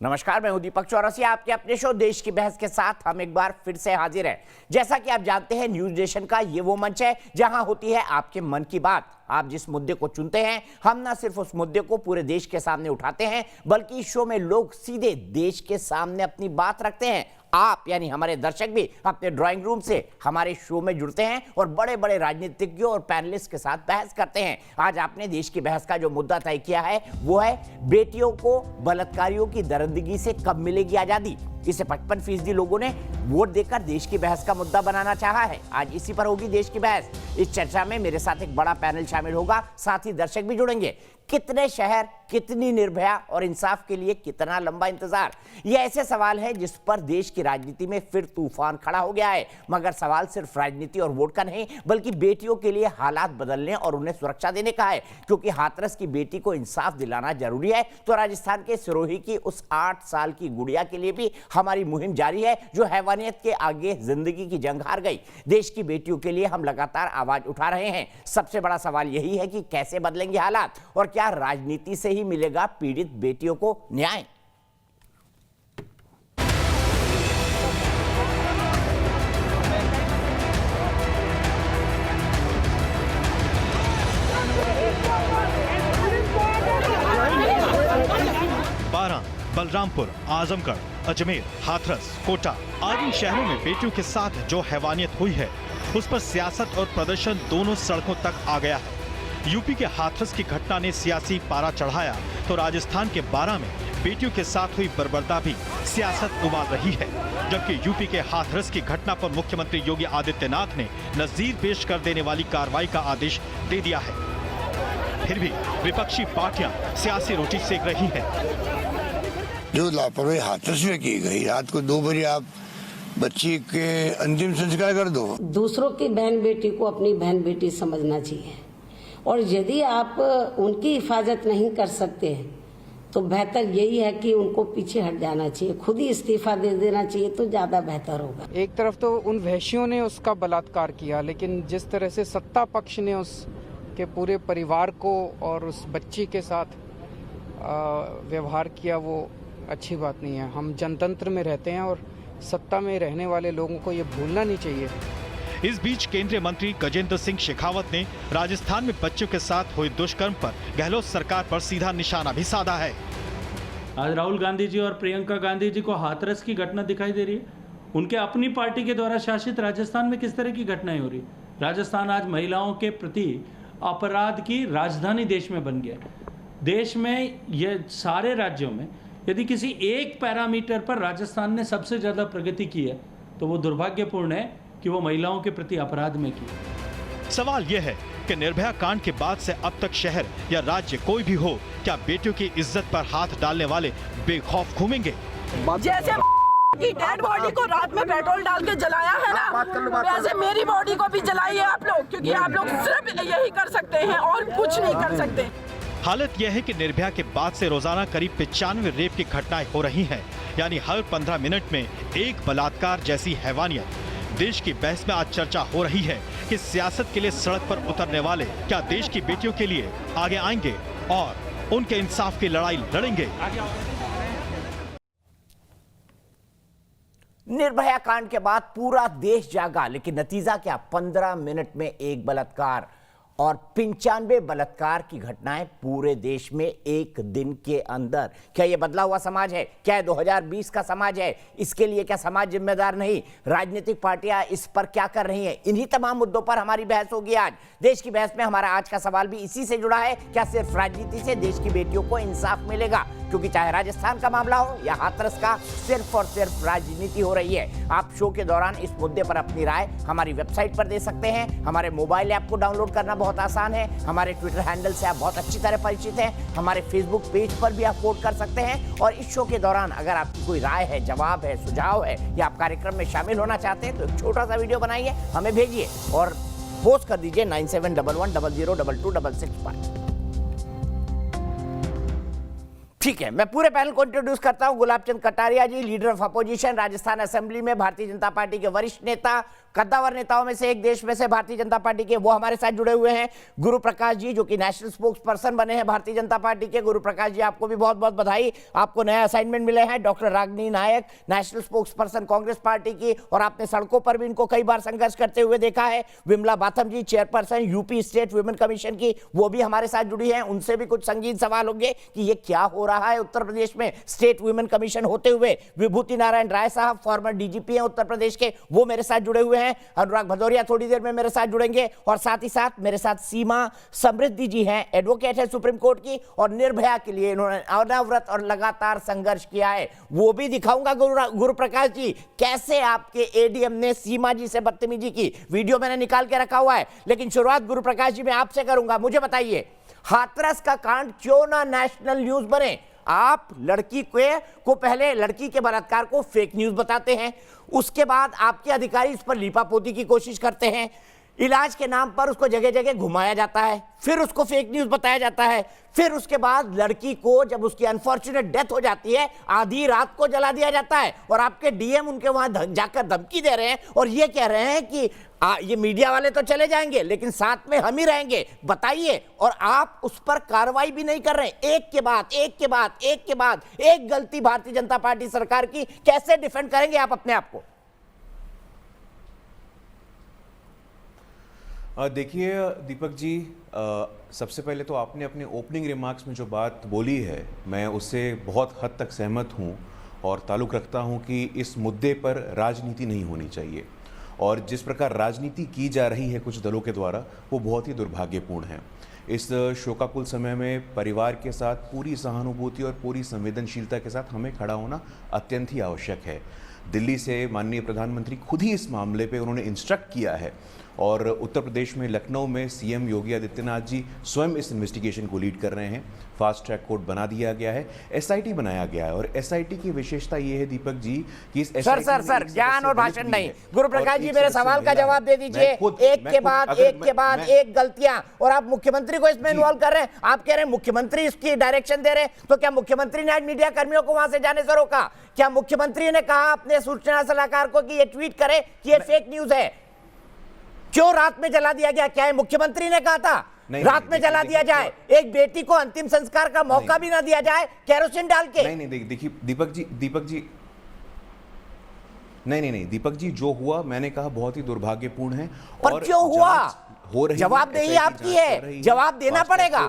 नमस्कार, मैं हूं दीपक चौरसिया। आपके अपने शो देश की बहस के साथ हम एक बार फिर से हाजिर हैं। जैसा कि आप जानते हैं, न्यूज नेशन का ये वो मंच है जहां होती है आपके मन की बात। आप जिस मुद्दे को चुनते हैं, हम ना सिर्फ उस मुद्दे को पूरे देश के सामने उठाते हैं, बल्कि इस शो में लोग सीधे देश के सामने अपनी बात रखते हैं। आप यानी हमारे दर्शक भी अपने ड्राइंग रूम से हमारे शो में जुड़ते हैं और बड़े बड़े राजनीतिज्ञों और पैनलिस्ट के साथ बहस करते हैं। आज आपने देश की बहस का जो मुद्दा तय किया है वो है बेटियों को बलात्कारियों की दरिंदगी से कब मिलेगी आजादी। इसे 55% लोगों ने वोट देकर देश की बहस का मुद्दा बनाना चाहा है। आज इसी पर होगी देश की बहस। इस चर्चा में मेरे साथ एक बड़ा पैनल शामिल होगा, साथ ही दर्शक भी जुड़ेंगे। कितने शहर, कितनी निर्भया और इंसाफ के लिए कितना लंबा इंतजार, ये ऐसे सवाल है जिस पर देश की राजनीति में फिर तूफान खड़ा हो गया है। मगर सवाल सिर्फ राजनीति और वोट का नहीं, बल्कि बेटियों के लिए हालात बदलने और उन्हें सुरक्षा देने का है। क्योंकि हाथरस की बेटी को इंसाफ दिलाना जरूरी है, तो राजस्थान के सिरोही की उस 8 साल की गुड़िया के लिए भी हमारी मुहिम जारी है, जो हैवानियत के आगे जिंदगी की जंग हार गई। देश की बेटियों के लिए हम लगातार आवाज उठा रहे हैं। सबसे बड़ा सवाल यही है कि कैसे बदलेंगे हालात और क्या राजनीति से ही मिलेगा पीड़ित बेटियों को न्याय। बारां, बलरामपुर, आजमगढ़, अजमेर, हाथरस, कोटा आदि शहरों में बेटियों के साथ जो हैवानियत हुई है, उस पर सियासत और प्रदर्शन दोनों सड़कों तक आ गया है। यूपी के हाथरस की घटना ने सियासी पारा चढ़ाया, तो राजस्थान के बारां में बेटियों के साथ हुई बर्बरता भी सियासत उबाल रही है। जबकि यूपी के हाथरस की घटना पर मुख्यमंत्री योगी आदित्यनाथ ने नज़ीर पेश कर देने वाली कार्रवाई का आदेश दे दिया है। फिर भी विपक्षी पार्टियां सियासी रोटी सेक रही हैं। जो लापरवाही हाथरस में की गई, रात को 2 बजे आप बच्ची के अंतिम संस्कार कर दो। दूसरों की बहन बेटी को अपनी बहन बेटी समझना चाहिए, और यदि आप उनकी हिफाजत नहीं कर सकते तो बेहतर यही है कि उनको पीछे हट जाना चाहिए, खुद ही इस्तीफा दे देना चाहिए तो ज्यादा बेहतर होगा। एक तरफ तो उन वहशियों ने उसका बलात्कार किया, लेकिन जिस तरह से सत्ता पक्ष ने उसके पूरे परिवार को और उस बच्ची के साथ व्यवहार किया, वो अच्छी बात नहीं है। हम जनतंत्र में रहते हैं और सत्ता में रहने वाले लोगों को ये भूलना नहीं चाहिए। इस बीच केंद्रीय मंत्री गजेंद्र सिंह शेखावत ने राजस्थान में बच्चों के साथ हुए दुष्कर्म पर गहलोत सरकार पर सीधा निशाना भी साधा है। आज राहुल गांधी जी और प्रियंका गांधी जी को हाथरस की घटना दिखाई दे रही है। उनके अपनी पार्टी के द्वारा शासित राजस्थान में किस तरह की घटनाएं हो रही। राजस्थान आज महिलाओं के प्रति अपराध की राजधानी देश में बन गया। देश में ये सारे राज्यों में यदि किसी एक पैरामीटर पर राजस्थान ने सबसे ज्यादा प्रगति की है, तो वो दुर्भाग्यपूर्ण है कि वो महिलाओं के प्रति अपराध में की। सवाल यह है कि निर्भया कांड के बाद से अब तक शहर या राज्य कोई भी हो, क्या बेटियों की इज्जत पर हाथ डालने वाले बेखौफ घूमेंगे? जैसे की डेड बॉडी को रात में पेट्रोल डाल के जलाया है ना, वैसे मेरी बॉडी को भी जलाइए आप लोग, क्योंकि आप लोग सिर्फ यही कर सकते हैं और कुछ नहीं कर सकते। हालत यह है कि निर्भया के बाद से रोजाना करीब 95 रेप की घटनाएं हो रही हैं, यानी हर 15 मिनट में एक बलात्कार जैसी हैवानियत। देश की बहस में आज चर्चा हो रही है कि सियासत के लिए सड़क पर उतरने वाले क्या देश की बेटियों के लिए आगे आएंगे और उनके इंसाफ की लड़ाई लड़ेंगे। निर्भया कांड के बाद पूरा देश जागा, लेकिन नतीजा क्या? 15 मिनट में एक बलात्कार और 95 बलात्कार की घटनाएं पूरे देश में एक दिन के अंदर। क्या यह बदला हुआ समाज है? क्या यह 2020 का समाज है? इसके लिए क्या समाज जिम्मेदार नहीं? राजनीतिक पार्टियां इस पर क्या कर रही हैं? इन्हीं तमाम मुद्दों पर हमारी बहस होगी आज। देश की बहस में हमारा आज का सवाल भी इसी से जुड़ा है। क्या सिर्फ राजनीति से देश की बेटियों को इंसाफ मिलेगा? क्योंकि चाहे राजस्थान का मामला हो या हाथरस का, सिर्फ और सिर्फ राजनीति हो रही है। आप शो के दौरान इस मुद्दे पर अपनी राय हमारी वेबसाइट पर दे सकते हैं। हमारे मोबाइल ऐप को डाउनलोड करना बहुत आसान है। हमारे ट्विटर हैंडल से आप बहुत अच्छी तरह परिचित हैं। हमारे फेसबुक पेज पर भी आप वोट कर सकते हैं। और इस शो के दौरान अगर आपकी कोई राय है, जवाब है, सुझाव है या आप कार्यक्रम में शामिल होना चाहते हैं, तो एक छोटा सा वीडियो बनाइए, हमें भेजिए और पोस्ट कर दीजिए 9711000266। ठीक है, मैं पूरे पैनल को इंट्रोड्यूस करता हूं। Gulab Chand Kataria ji, leader of opposition, Rajasthan assembly में भारतीय जनता पार्टी के वरिष्ठ नेता, कद्दावर नेताओं में से एक देश में से भारतीय जनता पार्टी के, वो हमारे साथ जुड़े हुए हैं गुरु प्रकाश जी, जो कि नेशनल स्पोक्स पर्सन बने हैं भारतीय जनता पार्टी के। गुरु प्रकाश जी, आपको भी बहुत बहुत बधाई, आपको नया असाइनमेंट मिले हैं। Doctor Ragini Nayak, national spokesperson Congress party की, और आपने सड़कों पर भी इनको कई बार संघर्ष करते हुए देखा है। Vimla Batham ji, chairperson UP state women commission की, वो भी हमारे साथ जुड़ी है। उनसे भी कुछ संगीन सवाल होंगे कि ये क्या हो रहा है उत्तर प्रदेश में स्टेट वुमेन कमीशन होते हुए। विभूति नारायण राय साहब, फॉर्मर डीजीपी हैं उत्तर प्रदेश के, वो मेरे साथ जुड़े हुए हैं। अनुराग भदौरिया थोड़ी देर में मेरे साथ जुड़ेंगे, और साथ ही साथ मेरे साथ सीमा समृद्धि जी हैं, एडवोकेट है सुप्रीम कोर्ट की, और निर्भया के लिए इन्होंने अनवरत और लगातार संघर्ष किया है। वो भी दिखाऊंगा गुरु प्रकाश जी, कैसे आपके एडीएम ने सीमा जी से बदतमीजी की, वीडियो मैंने निकाल के रखा हुआ है। लेकिन शुरुआत गुरु प्रकाश जी मैं आपसे करूंगा। मुझे बताइए, हाथरस का कांड क्यों ना नेशनल न्यूज बने? आप लड़की को पहले लड़की के बलात्कार को फेक न्यूज बताते हैं, उसके बाद आपके अधिकारी इस पर लीपापोती की कोशिश करते हैं, इलाज के नाम पर उसको जगह जगह घुमाया जाता है, फिर उसको फेक न्यूज बताया जाता है, फिर उसके बाद लड़की को जब उसकी अनफॉर्चुनेट डेथ हो जाती है आधी रात को जला दिया जाता है, और आपके डीएम उनके वहां जाकर धमकी दे रहे हैं और ये कह रहे हैं कि ये मीडिया वाले तो चले जाएंगे लेकिन साथ में हम ही रहेंगे। बताइए, और आप उस पर कार्रवाई भी नहीं कर रहे। एक के बाद एक गलती भारतीय जनता पार्टी सरकार की, कैसे डिफेंड करेंगे आप अपने आप को? देखिए दीपक जी, सबसे पहले तो आपने अपने ओपनिंग रिमार्क्स में जो बात बोली है, मैं उससे बहुत हद तक सहमत हूं और ताल्लुक़ रखता हूं कि इस मुद्दे पर राजनीति नहीं होनी चाहिए, और जिस प्रकार राजनीति की जा रही है कुछ दलों के द्वारा, वो बहुत ही दुर्भाग्यपूर्ण है। इस शोकाकुल समय में परिवार के साथ पूरी सहानुभूति और पूरी संवेदनशीलता के साथ हमें खड़ा होना अत्यंत ही आवश्यक है। दिल्ली से माननीय प्रधानमंत्री खुद ही इस मामले पे उन्होंने इंस्ट्रक्ट किया है, और उत्तर प्रदेश में लखनऊ में सीएम योगी आदित्यनाथ जी स्वयं इस इन्वेस्टिगेशन को लीड कर रहे हैं। फास्ट ट्रैक कोर्ट बना दिया गया है, एसआईटी बनाया गया है, और एसआईटी की विशेषता ये है दीपक जी कि इस सर ज्ञान और भाषण नहीं। गुरु प्रकाश जी, मेरे सवाल का जवाब दे दीजिए। एक के बाद एक गलतियां, और आप मुख्यमंत्री को इसमें इन्वॉल्व कर रहे हैं। आप कह रहे हैं मुख्यमंत्री इसकी डायरेक्शन दे रहे हैं, तो क्या मुख्यमंत्री ने आज मीडिया कर्मियों को वहां से जाने से रोका? क्या मुख्यमंत्री ने कहा अपने सूचना सलाहकार को कि ये ट्वीट करे कि ये फेक न्यूज है? क्यों रात में जला दिया गया? क्या मुख्यमंत्री ने कहा था रात में जला दिया जाए? एक बेटी को अंतिम संस्कार का मौका भी ना दिया जाए केरोसिन डाल के? नहीं, देखिए दीपक जी नहीं, दीपक जी, जो हुआ मैंने कहा बहुत ही दुर्भाग्यपूर्ण है। पर क्यों हुआ? हो रही जवाबदेही आपकी है, जवाब देना पड़ेगा।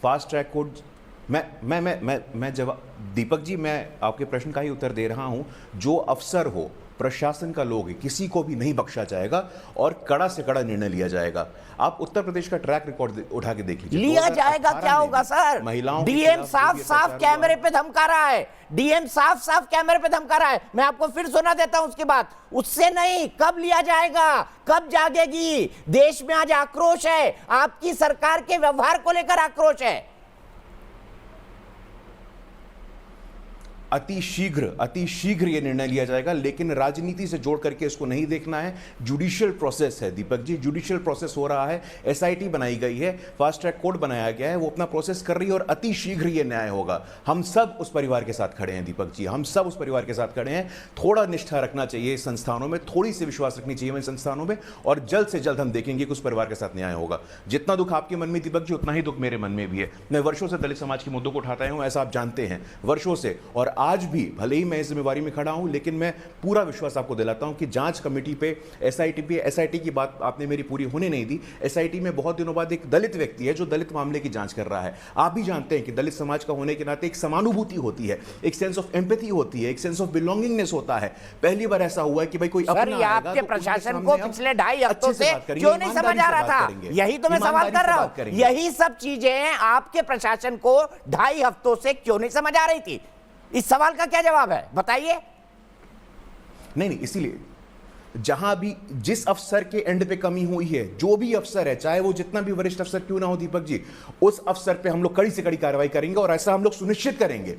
फास्ट ट्रैक कोर्ट मैं जवाब, दीपक जी, मैं आपके प्रश्न का ही उत्तर दे रहा हूं। जो अफसर हो, प्रशासन का लोग है, किसी को भी नहीं बख्शा जाएगा और कड़ा से कड़ा निर्णय लिया जाएगा। आप उत्तर प्रदेश का ट्रैक रिकॉर्ड उठा के देख लीजिए। लिया जाएगा क्या होगा सर? महिलाओं, डीएम साफ कैमरे पे धमका रहा है, डीएम साफ कैमरे पे धमका रहा है। मैं आपको फिर सुना देता हूं उसकी बात। उससे नहीं, कब लिया जाएगा, कब जागेगी? देश में आज आक्रोश है, आपकी सरकार के व्यवहार को लेकर आक्रोश है। अति शीघ्र ये निर्णय लिया जाएगा, लेकिन राजनीति से जोड़ करके इसको नहीं देखना है। जुडिशियल प्रोसेस है दीपक जी, जुडिशियल प्रोसेस हो रहा है, एसआईटी बनाई गई है, फास्ट ट्रैक कोर्ट बनाया गया है, वो अपना प्रोसेस कर रही है और अति शीघ्र ये न्याय होगा। हम सब उस परिवार के साथ खड़े हैं दीपक जी, हम सब उस परिवार के साथ खड़े हैं। थोड़ा निष्ठा रखना चाहिए इस संस्थानों में, थोड़ी सी विश्वास रखनी चाहिए इन संस्थानों में, और जल्द से जल्द हम देखेंगे कि उस परिवार के साथ न्याय होगा। जितना दुख आपके मन में दीपक जी, उतना ही दुख मेरे मन में भी है। मैं वर्षों से दलित समाज के मुद्दों को उठाता हूं, ऐसा आप जानते हैं, वर्षों से, और आज भी भले ही मैं इस जिम्मेवारी में खड़ा हूं, लेकिन मैं पूरा विश्वास आपको दिलाता हूं कि जांच कमेटी पे, एसआईटी की बात आपने मेरी पूरी होने नहीं दी। एसआईटी में बहुत दिनों बाद एक दलित व्यक्ति है जो दलित मामले की जांच कर रहा है। आप भी जानते हैं कि दलित समाज का होने के नाते एक समानुभूति होती है, एक सेंस ऑफ एम्पैथी होती है, एक सेंस ऑफ बिलोंगिंगनेस होता है। पहली बार ऐसा हुआ है कि भाई कोई अपना आपके प्रशासन को पिछले 2.5 हफ्तों से क्यों नहीं समझ आ रहा था? यही तो मैं सवाल कर रहा हूं। यही सब चीजें आपके प्रशासन को 2.5 हफ्तों से क्यों नहीं समझ आ रही थी? इस सवाल का क्या जवाब है, बताइए। नहीं, इसीलिए जहां भी जिस अफसर के एंड पे कमी हुई है, जो भी अफसर है, चाहे वो जितना भी वरिष्ठ अफसर क्यों ना हो दीपक जी, उस अफसर पे हम लोग कड़ी से कड़ी कार्रवाई करेंगे, और ऐसा हम लोग सुनिश्चित करेंगे,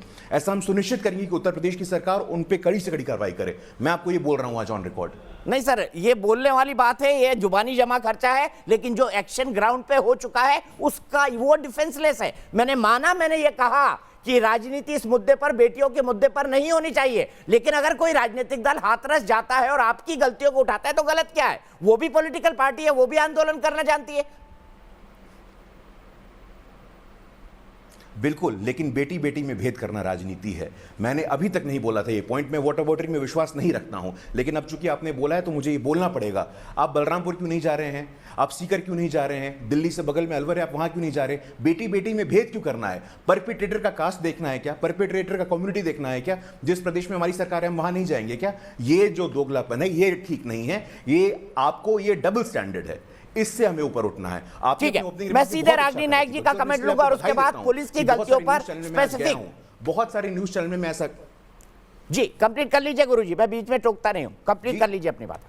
कि उत्तर प्रदेश की सरकार उन पे कड़ी से कड़ी कार्रवाई करे। मैं आपको ये बोल रहा हूं आज ऑन रिकॉर्ड। नहीं सर, ये बोलने वाली बात है, ये जुबानी जमा खर्चा है, लेकिन जो एक्शन ग्राउंड पे हो चुका है उसका वो डिफेंसलेस है। मैंने ये कहा कि राजनीति इस मुद्दे पर, बेटियों के मुद्दे पर नहीं होनी चाहिए, लेकिन अगर कोई राजनीतिक दल हाथरस जाता है और आपकी गलतियों को उठाता है तो गलत क्या है? वो भी पॉलिटिकल पार्टी है, वो भी आंदोलन करना जानती है। बिल्कुल, लेकिन बेटी बेटी में भेद करना राजनीति है। मैंने अभी तक नहीं बोला था ये पॉइंट, मैं वाटर वोटरिंग में विश्वास नहीं रखता हूं, लेकिन अब चूंकि आपने बोला है तो मुझे ये बोलना पड़ेगा। आप बलरामपुर क्यों नहीं जा रहे हैं? आप सीकर क्यों नहीं जा रहे हैं? दिल्ली से बगल में अलवर है, आप वहां क्यों नहीं जा रहे? बेटी बेटी में भेद क्यों करना है? परपिट्रेटर का कास्ट देखना है क्या? परपिट्रेटर का कम्युनिटी देखना है क्या? जिस प्रदेश में हमारी सरकार है हम वहां नहीं जाएंगे क्या? ये जो दोगलापन है ये ठीक नहीं है, ये आपको ये डबल स्टैंडर्ड है, इससे हमें ऊपर उठना है। आप ठीक है, मैं सीधे रागिनी नायक जी का कमेंट लूंगा और उसके बाद पुलिस की गलतियों पर स्पेसिफिक। बहुत सारे न्यूज चैनल में मैं ऐसा जी कंप्लीट कर लीजिए गुरुजी, मैं बीच में टोकता नहीं हूं, कंप्लीट कर लीजिए अपनी बात।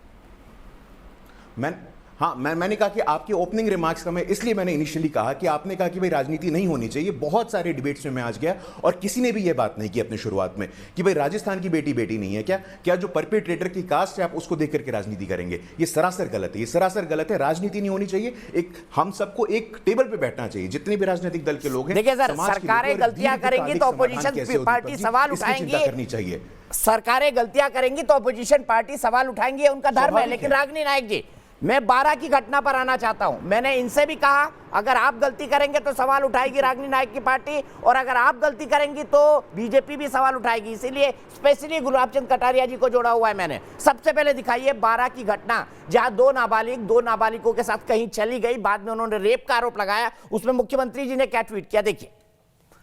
मैंने कहा कि आपके ओपनिंग रिमार्क्स का मैं इसलिए मैंने इनिशियली कहा कि आपने कहा कि भाई राजनीति नहीं होनी चाहिए। बहुत सारे डिबेट्स में मैं आज गया और किसी ने भी यह बात नहीं की अपने शुरुआत में कि भाई राजस्थान की बेटी बेटी नहीं है क्या? क्या जो परपेट्रेटर की कास्ट है आप उसको देख करके राजनीति करेंगे? ये सरासर गलत है, ये सरासर गलत है। राजनीति नहीं होनी चाहिए, एक हम सबको एक टेबल पे बैठना चाहिए, जितने भी राजनीतिक दल के लोग हैं। देखिए सर, सरकारें गलतियां करेंगी तो अपोजिशन पार्टी सवाल उठाएंगी, करनी चाहिए। सरकारें गलतियां करेंगी तो अपोजिशन पार्टी सवाल उठाएंगी, उनका धर्म है। लेकिन रागिनी नायक जी, मैं 12 की घटना पर आना चाहता हूं। मैंने इनसे भी कहा अगर आप गलती करेंगे तो सवाल उठाएगी रागिनी नायक की पार्टी, और अगर आप गलती करेंगी तो बीजेपी भी सवाल उठाएगी। इसीलिए स्पेशली गुलाबचंद कटारिया जी को जोड़ा हुआ है मैंने। सबसे पहले दिखाइए 12 की घटना, जहां दो नाबालिगों के साथ कहीं चली गई, बाद में उन्होंने रेप का आरोप लगाया। उसमें मुख्यमंत्री जी ने क्या ट्वीट किया, देखिए,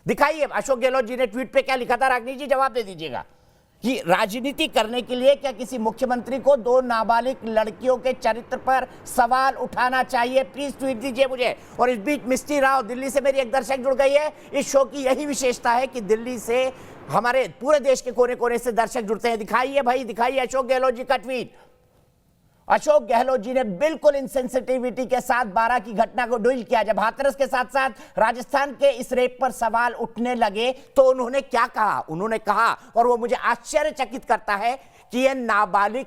दिखाइए। अशोक गहलोत जी ने ट्वीट पे क्या लिखा था, रागिनी जी जवाब दे दीजिएगा। कि राजनीति करने के लिए क्या किसी मुख्यमंत्री को 2 नाबालिग लड़कियों के चरित्र पर सवाल उठाना चाहिए? प्लीज ट्वीट दीजिए मुझे। और इस बीच मिस्टी राव, दिल्ली से मेरी एक दर्शक जुड़ गई है। इस शो की यही विशेषता है कि दिल्ली से हमारे पूरे देश के कोने कोने से दर्शक जुड़ते हैं। दिखाइए भाई, दिखाइए अशोक गहलोत जी का ट्वीट। अशोक गहलोत जी ने बिल्कुल इनसेंसिटिविटी के साथ 12 की घटना को डील किया। जब हाथरस के साथ साथ राजस्थान के इस रेप पर सवाल उठने लगे तो उन्होंने क्या कहा? उन्होंने कहा, और वो मुझे आश्चर्यचकित करता है, कि ये नाबालिग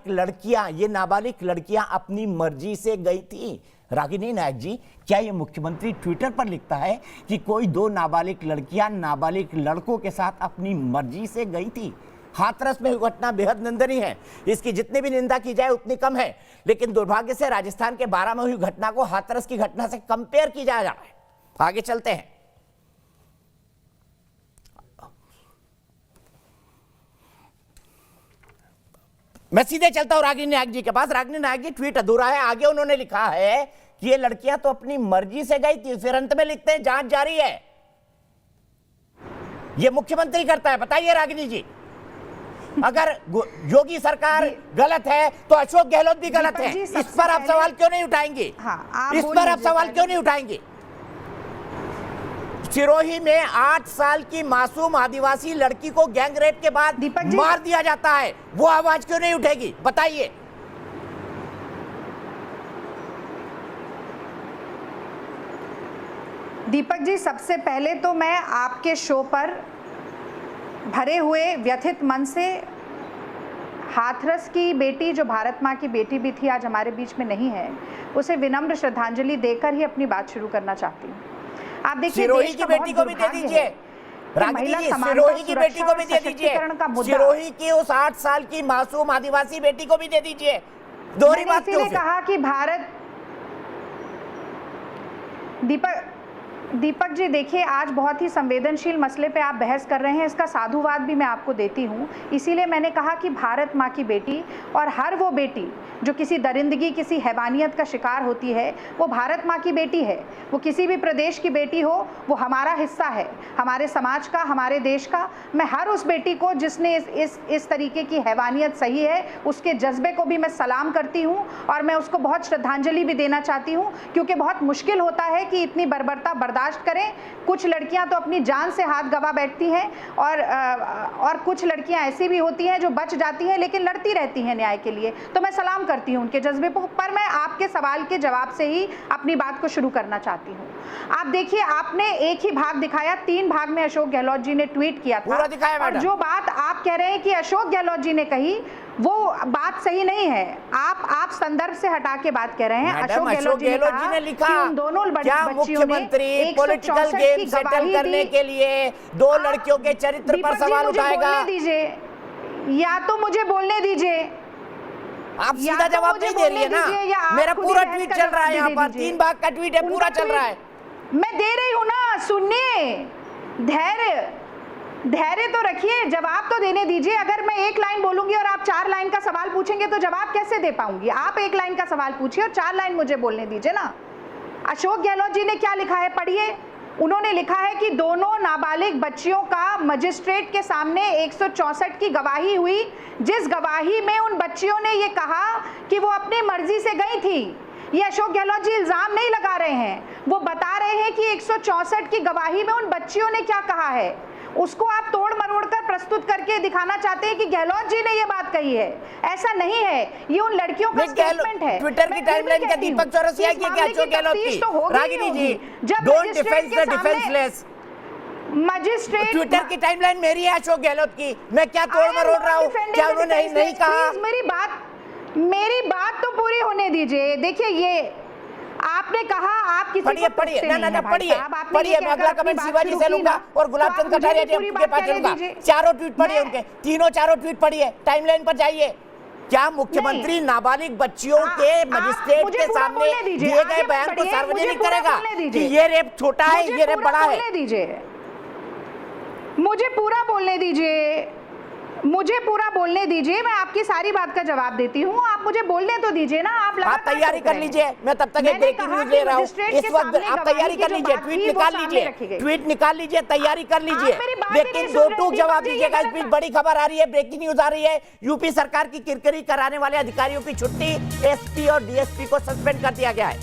लड़कियां अपनी मर्जी से गई थी। रागिनी नायक जी, क्या ये मुख्यमंत्री ट्विटर पर लिखता है कि कोई 2 नाबालिग लड़कियां नाबालिग लड़कों के साथ अपनी मर्जी से गई थी? हाथरस में हुई घटना बेहद निंदनीय है, इसकी जितनी भी निंदा की जाए उतनी कम है। लेकिन दुर्भाग्य से राजस्थान के 12 में हुई घटना को हाथरस की घटना से कंपेयर की जा रहा है। आगे चलते हैं। मैं सीधे चलता हूं रागिनी नायक जी के पास। रागिनी नायक जी, ट्वीट अधूरा है। आगे उन्होंने लिखा है कि ये लड़कियां तो अपनी मर्जी से गई थी, फिर अंत में लिखते हैं जांच जारी है। ये मुख्यमंत्री करता है। बताइए रागिनी जी, अगर योगी सरकार गलत है तो अशोक गहलोत भी गलत है। इस पर आप सवाल क्यों नहीं उठाएंगे? इस पर आप सवाल क्यों नहीं उठाएंगे? सिरोही में 8 साल की मासूम आदिवासी लड़की को गैंग रेप के बाद मार दिया जाता है, वो आवाज क्यों नहीं उठेगी? बताइए। दीपक जी, सबसे पहले तो मैं आपके शो पर भरे हुए व्यथित मन से हाथरस की बेटी, जो भारत माँ की बेटी भी थी, आज हमारे बीच में नहीं है, उसे विनम्र श्रद्धांजलि देकर ही अपनी बात शुरू करना चाहती हूँ। आप देखिए, सिरोही की बेटी को भी दे दीजिए, सिरोही की बेटी को भी दे दीजिए, सिरोही की उस 8 साल की मासूम आदिवासी बेटी को भी दे दीजिए। दोहरी बात क्यों? कहा कि भारत, दीपक जी देखिए, आज बहुत ही संवेदनशील मसले पे आप बहस कर रहे हैं, इसका साधुवाद भी मैं आपको देती हूँ। इसीलिए मैंने कहा कि भारत माँ की बेटी और हर वो बेटी जो किसी दरिंदगी, किसी हैवानियत का शिकार होती है, वो भारत माँ की बेटी है। वो किसी भी प्रदेश की बेटी हो, वो हमारा हिस्सा है, हमारे समाज का, हमारे देश का। मैं हर उस बेटी को जिसने इस तरीके की हैवानियत सही है, उसके जज्बे को भी मैं सलाम करती हूँ और मैं उसको बहुत श्रद्धांजलि भी देना चाहती हूँ, क्योंकि बहुत मुश्किल होता है कि इतनी बर्बरता बर्दाश्त करें। कुछ लड़कियां तो अपनी जान से हाथ गवा बैठती हैं और कुछ लड़कियां ऐसी भी होती हैं जो बच जाती हैं लेकिन लड़ती रहती हैं न्याय के लिए। तो मैं सलाम करती हूं उनके जज्बे पर। मैं आपके सवाल के जवाब से ही अपनी बात को शुरू करना चाहती हूं। आप देखिए, आपने एक ही भाग दिखाया, 3 भाग में अशोक गहलोत जी ने ट्वीट किया था, और जो बात आप कह रहे हैं कि अशोक गहलोत जी ने कही, वो बात सही नहीं है। आप संदर्भ से हटा के बात कह रहे हैं। मैडम, अशोक गहलोत जी ने लिखा कि उन दोनों क्या मुख्यमंत्री पॉलिटिकल गेम सेटल करने के लिए दो लड़कियों के चरित्र पर सवाल उठाएगा? दीजिए, या तो मुझे बोलने दीजिए। आप सीधा जवाब नहीं दे रही है ना। मेरा पूरा ट्वीट चल रहा है यहाँ पर, 3 भाग का ट्वीट है, पूरा चल रहा है। मैं दे रही हूँ ना, सुनिए, धैर्य तो रखिए, जवाब तो देने दीजिए। अगर मैं 1 लाइन बोलूंगी और आप 4 लाइन का सवाल पूछेंगे तो जवाब कैसे दे पाऊंगी? आप 1 लाइन का सवाल पूछिए और 4 लाइन मुझे बोलने दीजिए ना। अशोक गहलोत जी ने क्या लिखा है, पढ़िए। उन्होंने लिखा है कि दोनों नाबालिग बच्चियों का मजिस्ट्रेट के सामने 164 की गवाही हुई, जिस गवाही में उन बच्चियों ने ये कहा कि वो अपनी मर्जी से गई थी। ये अशोक गहलोत जी इल्जाम नहीं लगा रहे हैं, वो बता रहे हैं कि 164 की गवाही में उन बच्चियों ने क्या कहा है, उसको आप तोड़ मरोड़ कर प्रस्तुत करके दिखाना चाहते हैं कि गहलोत जी ने ये बात कही है। ऐसा नहीं है, ये उन लड़कियों का स्टेटमेंट है। ट्विटर की टाइमलाइन क्या दीपक चौरसिया की, क्या अशोक गहलोत की? Ragini ji, don't defence the defenceless. Magistrate, Twitter की टाइमलाइन मेरी है, अशोक गहलोत की। मैं क्या तोड़ मरोड़ रहा हूँ? क्या उन्होंने नहीं कहा? मेरी बात तो पूरी होने दीजिए। देखिए, ये आपने कहा आप किसी पढ़िए पढ़िए, मैं अगला कमेंट शिवाजी से लूंगा और गुलाब चंद कटारिया जी के पास चलूंगा। चारों ट्वीट पढ़िए उनके, चारों ट्वीट पढ़िए, टाइमलाइन पर जाइए। क्या मुख्यमंत्री नाबालिग बच्चियों के मजिस्ट्रेट के सामने दिए गए बयान को सार्वजनिक करेगा कि ये रेप छोटा है, ये रेप बड़ा है? मुझे पूरा बोलने दीजिए, मैं आपकी सारी बात का जवाब देती हूँ। आप मुझे बोलने तो दीजिए ना। आप तैयारी कर लीजिए, मैं तब तक एक ब्रेकिंग न्यूज ले रहा हूँ। इस वक्त आप तैयारी कर लीजिए, ट्वीट निकाल लीजिए, तैयारी कर लीजिए, लेकिन 2 टूक जवाब दीजिएगा। इस बीच बड़ी खबर आ रही है, ब्रेकिंग न्यूज आ रही है। यूपी सरकार की किरकिरी कराने वाले अधिकारियों की छुट्टी, एसपी और डीएसपी को सस्पेंड कर दिया गया है।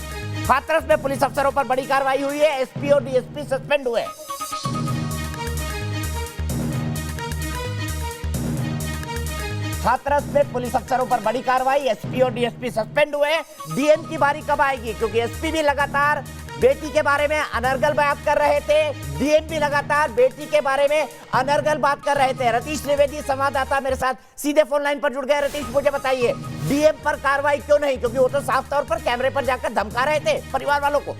हाथरस में पुलिस अफसरों पर बड़ी कार्रवाई हुई है, एसपी और डीएसपी सस्पेंड हुए। हाथरस में पुलिस अफसरों पर बड़ी कार्रवाई, एसपी और डीएसपी सस्पेंड हुए। डीएम की बारी कब आएगी? क्योंकि एसपी भी लगातार बेटी के बारे में अनर्गल बात कर रहे थे, डीएम भी लगातार बेटी के बारे में अनर्गल बात कर रहे थे। रतीश त्रिवेदी संवाददाता मेरे साथ सीधे फोन लाइन पर जुड़ गए। रतीश, मुझे बताइए, डीएम पर कार्रवाई क्यों नहीं? क्योंकि वो तो साफ तौर पर कैमरे पर जाकर धमका रहे थे परिवार वालों को।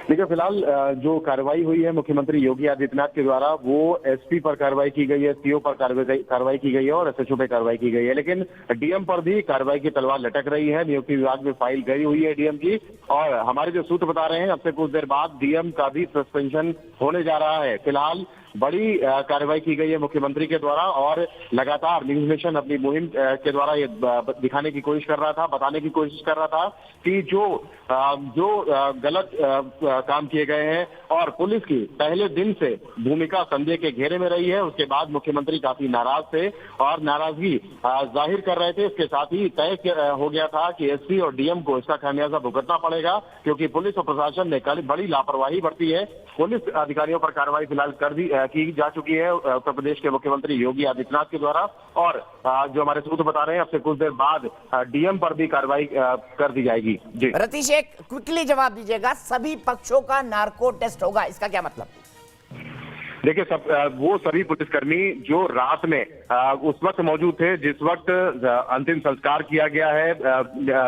देखिए, फिलहाल जो कार्रवाई हुई है मुख्यमंत्री योगी आदित्यनाथ के द्वारा, वो एसपी पर कार्रवाई की गई है, एसपीओ पर कार्रवाई की गई है और एसएचओ पे कार्रवाई की गई है। लेकिन डीएम पर भी कार्रवाई की तलवार लटक रही है। नियुक्ति विभाग में फाइल गई हुई है डीएम की, और हमारे जो सूत्र बता रहे हैं, अब से कुछ देर बाद डीएम का भी सस्पेंशन होने जा रहा है। फिलहाल बड़ी कार्रवाई की गई है मुख्यमंत्री के द्वारा, और लगातार न्यूज नेशन अपनी मुहिम के द्वारा ये दिखाने की कोशिश कर रहा था, बताने की कोशिश कर रहा था कि जो गलत काम किए गए हैं, और पुलिस की पहले दिन से भूमिका संदेह के घेरे में रही है। उसके बाद मुख्यमंत्री काफी नाराज थे और नाराजगी जाहिर कर रहे थे। इसके साथ ही तय हो गया था कि एसपी और डीएम को इसका खामियाजा भुगतना पड़ेगा, क्योंकि पुलिस और प्रशासन ने कल बड़ी लापरवाही बरती है। पुलिस अधिकारियों पर कार्रवाई फिलहाल की जा चुकी है उत्तर प्रदेश के मुख्यमंत्री योगी आदित्यनाथ के द्वारा, और जो हमारे सूत्र बता रहे हैं, अब से कुछ देर बाद डीएम पर भी कार्रवाई कर दी जाएगी। जी रतीश, एक क्विकली जवाब दीजिएगा, सभी पक्षों का नार्को टेस्ट होगा, इसका क्या मतलब? देखिए, वो सभी पुलिसकर्मी जो रात में उस वक्त मौजूद थे जिस वक्त अंतिम संस्कार किया गया है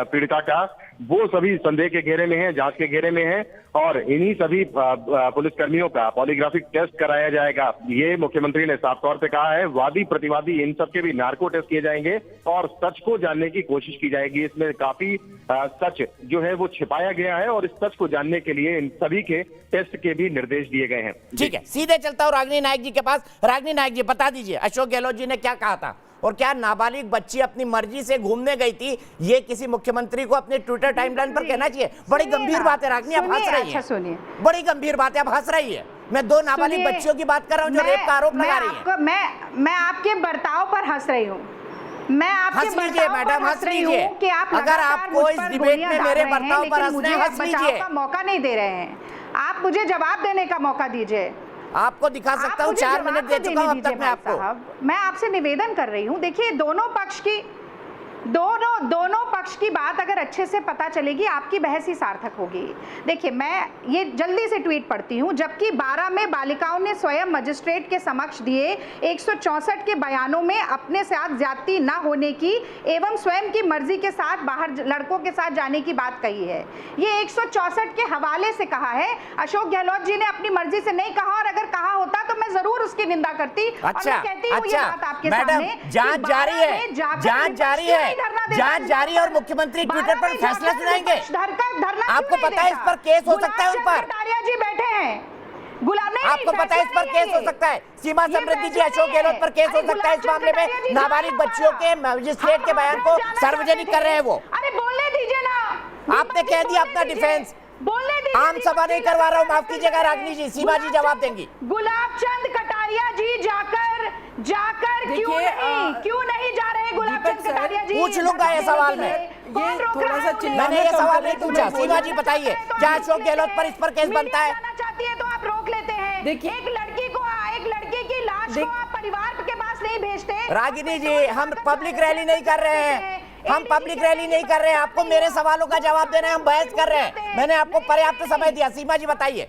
पीड़िता का, वो सभी संदेह के घेरे में है, जांच के घेरे में है, और इन्हीं सभी पुलिसकर्मियों का पॉलीग्राफिक टेस्ट कराया जाएगा। ये मुख्यमंत्री ने साफ तौर पे कहा है। वादी प्रतिवादी इन सब के भी नार्को टेस्ट किए जाएंगे और सच को जानने की कोशिश की जाएगी। इसमें काफी सच जो है वो छिपाया गया है, और इस सच को जानने के लिए इन सभी के टेस्ट के भी निर्देश दिए गए हैं। ठीक है, सीधे चलता हूं रागिनी नायक जी के पास। रागिनी नायक जी, बता दीजिए, अशोक गहलोत जी ने क्या कहा था, और क्या नाबालिग बच्ची अपनी मर्जी से घूमने गई थी, ये किसी मुख्यमंत्री को अपने ट्विटर टाइमलाइन पर कहना चाहिए? बड़ी गंभीर बात है रागिनी, आप हंस रही हैं। बड़ी गंभीर बात है, आप हंस रही है। मैं 2 नाबालिग बच्चियों की बात कर रहा हूं जो रेप का आरोप लगा रही है। मैं आपके बर्ताव पर हंस रही हूं। मैं आपके लीजिए मैडम, हंस लीजिए। कि आप अगर आपको इस डिबेट में मेरे बर्ताव पर हंसने, हंस लीजिए। मौका नहीं दे रहे हैं आप, मुझे जवाब देने का मौका दीजिए। आपको दिखा सकता हूँ, 4 मिनट दे चुका हूँ अब तक मैं आपको। मैं आपसे निवेदन कर रही हूँ, देखिए दोनों पक्ष की दोनों पक्ष की बात अगर अच्छे से पता चलेगी, आपकी बहस ही सार्थक होगी। देखिए, मैं ये जल्दी से ट्वीट पढ़ती हूँ। जबकि 12 में बालिकाओं ने स्वयं मजिस्ट्रेट के समक्ष दिए 164 के बयानों में अपने साथ ज्यादती न होने की एवं स्वयं की मर्जी के साथ बाहर लड़कों के साथ जाने की बात कही है। ये 164 के हवाले से कहा है। अशोक गहलोत जी ने अपनी मर्जी से नहीं कहा, और अगर कहा होता तो मैं जरूर उसकी निंदा करती। अच्छा, और मैं कहती हूँ ये बात आपके मैडम, सामने, जांच जारी है, जांच जारी है, जांच जारी है और मुख्यमंत्री ट्विटर पर फैसला सुनाएंगे। आपको पता है इस पर केस हो सकता है उन पर? कटारिया जी बैठे हैं, आपको पता है इस पर केस हो सकता है? सीमा समृद्धि जी, अशोक गहलोत पर केस हो सकता है इस मामले में। नाबालिग बच्चियों के मजिस्ट्रेट के बयान को सार्वजनिक कर रहे हैं वो। अरे बोलने दीजिए ना, आपने कह दिया अपना डिफेंस। बोलने दीजिए। आम सभा नहीं करवा रहा हूँ, माफ कीजिएगा रागिनी जी, सीमा जी जवाब देंगी। गुलाब चंद कटारिया जी जाकर क्यों नहीं जा रहे गुलाब चंद कटारिया जी? पूछ लूंगा ये सवाल में, ये थोड़ा सा मैंने ये सवाल नहीं पूछा। सीमा जी बताइए, जहाँ अशोक गहलोत पर इस पर केस बनता है। चाहती है तो आप रोक लेते हैं। देखिए, एक लड़की की लाश को आप परिवार के पास नहीं भेजते। रागिनी जी, हम पब्लिक रैली नहीं कर रहे हैं, हम पब्लिक रैली नहीं कर रहे हैं। आपको मेरे सवालों का जवाब देना है, हम बहस कर रहे हैं। मैंने आपको पर्याप्त समय दिया। सीमा जी बताइए।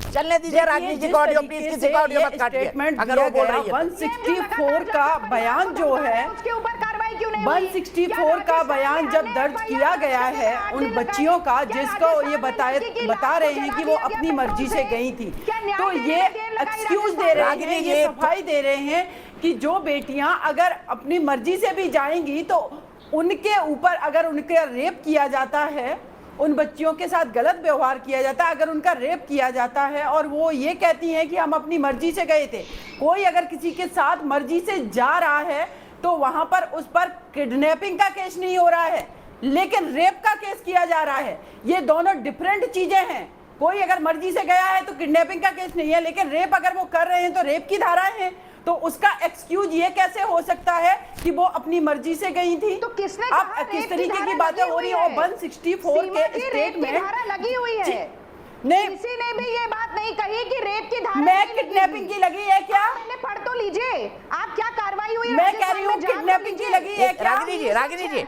चलने दीजिए रागिनी जी को ऑडियो, प्लीज किसी का ऑडियो मत काटिए अगर वो बोल रही है। 164 का बयान जो है, उसके ऊपर कार्रवाई क्यों नहीं? 164 का बयान जब दर्ज किया गया है उन बच्चियों का, जिसको ये बता रहे हैं कि वो अपनी मर्जी से गई थी, तो ये एक्सक्यूज दे रहे हैं, ये सफाई दे रहे हैं कि जो बेटियां अगर अपनी मर्जी से भी जाएंगी तो उनके ऊपर अगर उनका रेप किया जाता है, उन बच्चियों के साथ गलत व्यवहार किया जाता है, अगर उनका रेप किया जाता है और वो ये कहती हैं कि हम अपनी मर्जी से गए थे। कोई अगर किसी के साथ मर्जी से जा रहा है तो वहां पर उस पर किडनैपिंग का केस नहीं हो रहा है, लेकिन रेप का केस किया जा रहा है। ये दोनों डिफरेंट चीजें हैं। कोई अगर मर्जी से गया है तो किडनैपिंग का केस नहीं है, लेकिन रेप अगर वो कर रहे हैं तो रेप की धाराएं हैं। तो उसका एक्सक्यूज ये कैसे हो सकता है कि वो अपनी मर्जी से गई थी? तो किसने अब किस तरीके की बातें हो रही है? 164 के स्टेट में लगी हुई है, नहीं, किसी ने भी ये बात नहीं कही कि रेप की धारा मैं किडनैपिंग की लगी है क्या? पहले पढ़ तो लीजिए आप, क्या कार्रवाई हुई है? मैं कह रही हूँ किडनैपिंग की लगी है क्या? रागिनी जी, रागिनी जी,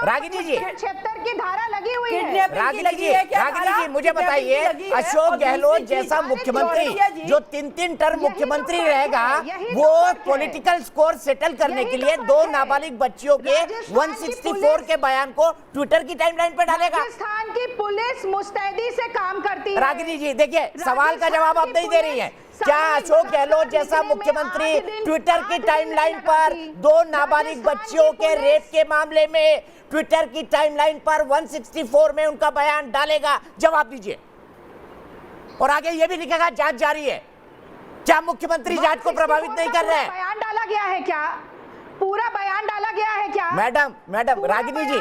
रागिनी जी, 376 की धारा लगी हुई है। रागिनी जी, मुझे बताइए, अशोक गहलोत जैसा मुख्यमंत्री जो 3 टर्म मुख्यमंत्री रहेगा, वो पॉलिटिकल स्कोर सेटल करने के लिए 2 नाबालिग बच्चियों के 164 के बयान को ट्विटर की टाइमलाइन पर डालेगा? राजस्थान की पुलिस मुस्तैदी से काम करती है। रागिनी जी देखिए, सवाल का जवाब आप नहीं दे रही हैं। क्या अशोक गहलोत जैसा मुख्यमंत्री ट्विटर की टाइमलाइन पर 2 नाबालिग बच्चियों के रेप के मामले में ट्विटर की टाइमलाइन पर 164 में उनका बयान डालेगा? जवाब दीजिए। और आगे ये भी लिखेगा जांच जारी है। क्या मुख्यमंत्री जांच को प्रभावित नहीं कर रहे हैं? बयान डाला गया है क्या? पूरा बयान डाला गया है क्या? Madam Ragini ji,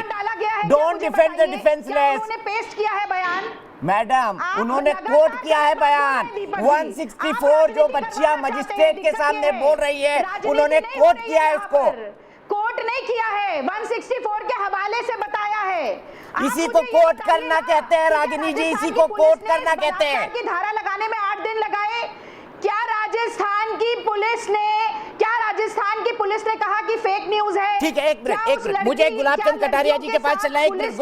don't defend the defenceless. उन्होंने पेश किया है बयान? मैडम, उन्होंने कोट किया है बयान। 164 जो बच्चियां मजिस्ट्रेट के सामने बोल रही है, उन्होंने कोट किया है उसको। कोट नहीं किया है, 164 के हवाले से बताया है। इसी को कोट करना कहते हैं रागिनी जी, इसी को कोट करना कहते हैं। की धारा लगाने में 8 दिन लगाए। क्या राजस्थान की पुलिस ने कहा कि फेक न्यूज है? ठीक है, एक मिनट, मुझे गुलाबचंद कटारिया जी के पास चलना है। एक मिनट,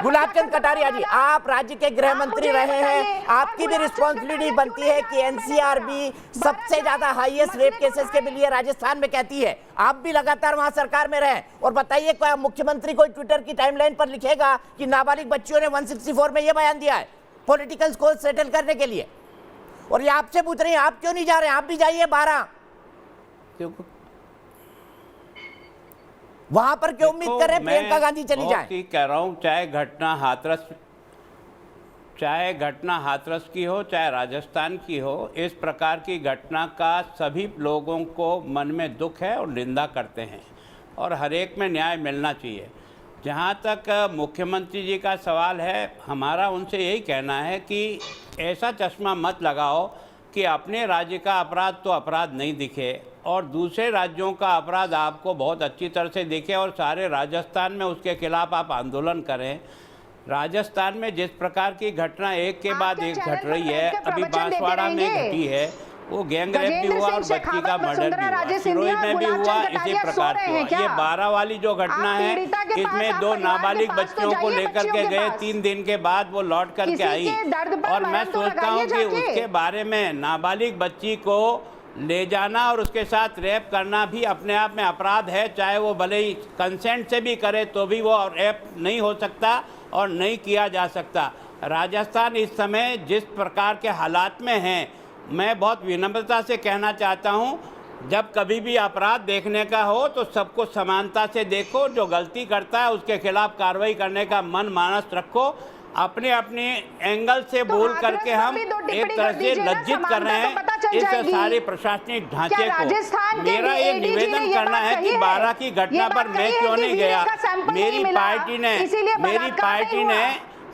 गुलाबचंद कटारिया जी, आप राज्य के गृह मंत्री रहे हैं, आपकी भी रिस्पॉन्सिबिलिटी बनती है कि एनसीआरबी सबसे ज्यादा हाईएस्ट रेप केसेस के लिए राजस्थान में कहती है। आप भी लगातार वहां सरकार में रहे, और बताइए क्या मुख्यमंत्री कोई ट्विटर की टाइमलाइन पर लिखेगा कि नाबालिग बच्चियों ने 164 में यह बयान दिया है पॉलिटिकल स्कोर सेटल करने के लिए? और ये आपसे पूछ रही हैं, आप क्यों नहीं जा रहे? आप भी जाइए 12। वहां पर क्यों उम्मीद कर रहे हैं प्रियंका गांधी चली जाए? कह रहा हूं, चाहे घटना हाथरस की हो, चाहे राजस्थान की हो, इस प्रकार की घटना का सभी लोगों को मन में दुख है और निंदा करते हैं, और हर एक में न्याय मिलना चाहिए। जहाँ तक मुख्यमंत्री जी का सवाल है, हमारा उनसे यही कहना है कि ऐसा चश्मा मत लगाओ कि अपने राज्य का अपराध तो अपराध नहीं दिखे और दूसरे राज्यों का अपराध आपको बहुत अच्छी तरह से दिखे, और सारे राजस्थान में उसके खिलाफ आप आंदोलन करें। राजस्थान में जिस प्रकार की घटना एक के बाद एक घट रही है, अभी बांसवाड़ा में घटी है, वो गैंग रेप भी हुआ और बच्ची का मर्डर भी हुआ, सिरोही में भी हुआ, इसी प्रकार से हुआ। ये 12 वाली जो घटना है, इसमें 2 नाबालिग बच्चियों को लेकर के गए, 3 दिन के बाद वो लौट करके आई। और मैं सोचता हूँ कि उसके बारे में नाबालिग बच्ची को ले जाना और उसके साथ रेप करना भी अपने आप में अपराध है, चाहे वो भले ही कंसेंट से भी करे तो भी वो रेप नहीं हो सकता और नहीं किया जा सकता। राजस्थान इस समय जिस प्रकार के हालात में है, मैं बहुत विनम्रता से कहना चाहता हूं, जब कभी भी अपराध देखने का हो तो सबको समानता से देखो, जो गलती करता है उसके खिलाफ कार्रवाई करने का मन मानस रखो। अपने अपने एंगल से बोल करके हम एक तरह से लज्जित कर रहे हैं इस सारे प्रशासनिक ढांचे को। मेरा ये निवेदन करना है कि 12 की घटना पर मैं क्यों नहीं गया। मेरी पार्टी ने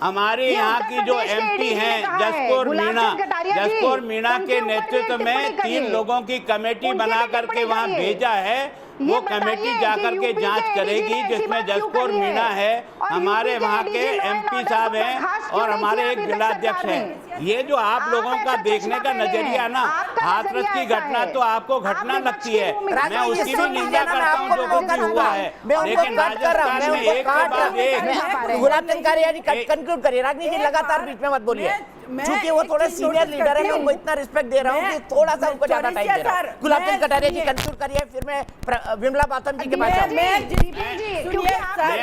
हमारे यहाँ की जो एमपी हैं जसकौर मीणा के नेतृत्व में 3 लोगों की कमेटी बना करके वहाँ भेजा है। वो कमेटी जाकर के जांच करेगी, जिसमें जसकौर मीणा है, हमारे वहाँ के एमपी साहब हैं और हमारे एक जिलाध्यक्ष हैं। ये जो आप लोगों का देखने का नजरिया ना, हाथरस की घटना तो आपको घटना लगती है, मैं उसकी भी निंदा करता हूँ जो कुछ भी हुआ है, लेकिन राजस्थान में एक के बाद एक। गुलाबचंद कारिया जी कंक्लूड करिए। रागिनी जी लगातार बीच में मत बोलिए, क्योंकि वो थोड़े सीनियर लीडर है, मैं उनको इतना रिस्पेक्ट दे रहा हूँ कि थोड़ा सा उनको ज्यादा टाइम दे रहा हूँ। गुलाबचंद कटारिया जी कंक्लूड करिए, फिर मैं विमला बातम जी के पास मैं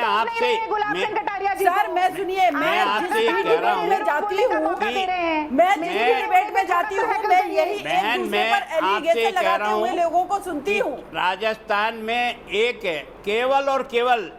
आपसे जाती हूँ, मैं डिबेट में जाती हूँ, मैं यही आपसे कह रहा हूँ लोगों को सुनती हूँ। राजस्थान में एक है, केवल और केवल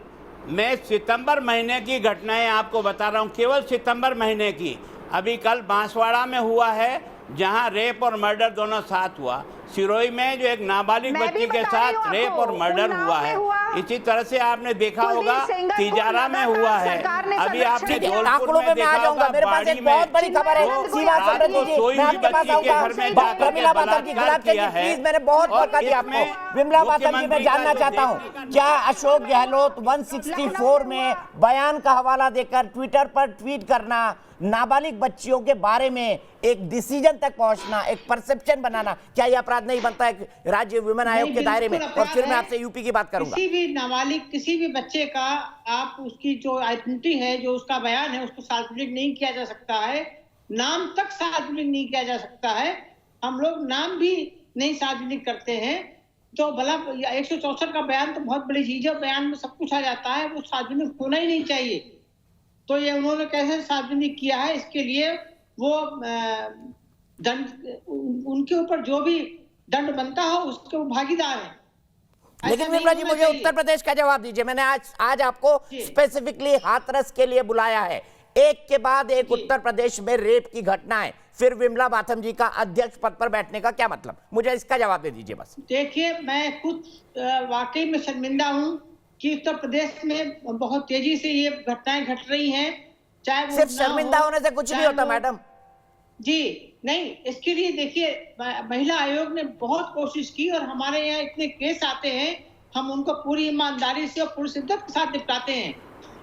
मैं सितंबर महीने की घटनाएं आपको बता रहा हूं, केवल सितंबर महीने की। अभी कल बांसवाड़ा में हुआ है, जहां रेप और मर्डर दोनों साथ हुआ। सिरोही में जो एक नाबालिग बच्ची के साथ रेप और मर्डर हुआ है। इसी तरह से आपने देखा होगा तिजारा में हुआ है। अभी आपने धौलपुर में देखा होगा, बाड़ी में रात को सोई हुई बच्ची के घर में जाकर के बलात्कार किया है। मैंने बहुत मौका दिया आपको। विमला बातम जी, मैं जानना चाहता हूँ, क्या अशोक गहलोत 164 में बयान का हवाला देकर ट्विटर पर ट्वीट करना, नाबालिग बच्चियों के बारे में एक डिसीजन तक पहुंचना, एक परसेप्शन बनाना, क्या यह अपराध नहीं बनता है राज्य वुमेन आयोग के दायरे में? और फिर मैं आपसे यूपी की बात करूंगा। किसी भी नाबालिग, किसी भी बच्चे का आप उसकी जो आइडेंटिटी है, जो उसका बयान है, उसको सार्वजनिक नहीं किया जा सकता है, नाम तक सार्वजनिक नहीं किया जा सकता है। हम लोग नाम भी नहीं सार्वजनिक करते हैं, तो भला 164 का बयान तो बहुत बड़ी चीज है, बयान में सब कुछ आ जाता है, वो सार्वजनिक होना ही नहीं चाहिए। तो ये उन्होंने कैसे सार्वजनिक किया है, इसके लिए वो दंड, उनके ऊपर जो भी दंड बनता हो उसके वो भागीदार है। लेकिन विमला जी, मुझे उत्तर प्रदेश का जवाब दीजिए। मैंने आज आपको स्पेसिफिकली हाथरस के लिए बुलाया है। एक के बाद एक उत्तर प्रदेश में रेप की घटना है, फिर विमला बाथम जी का अध्यक्ष पद पर बैठने का क्या मतलब? मुझे इसका जवाब दे दीजिए बस। देखिए, मैं खुद वाकई में शर्मिंदा हूँ कि उत्तर प्रदेश में बहुत तेजी से ये घटनाएं घट रही हैं। चाहे वो सिर्फ शर्मिंदा होने से कुछ नहीं होता मैडम जी। नहीं, इसके लिए देखिए, महिला आयोग ने बहुत कोशिश की और हमारे यहाँ इतने केस आते हैं, हम उनको पूरी ईमानदारी से और पूरी शिद्दत के साथ निपटाते हैं।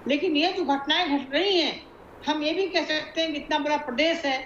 लेकिन ये जो घटनाएं घट रही हैं, हम ये भी कह सकते हैं कि इतना बड़ा प्रदेश है,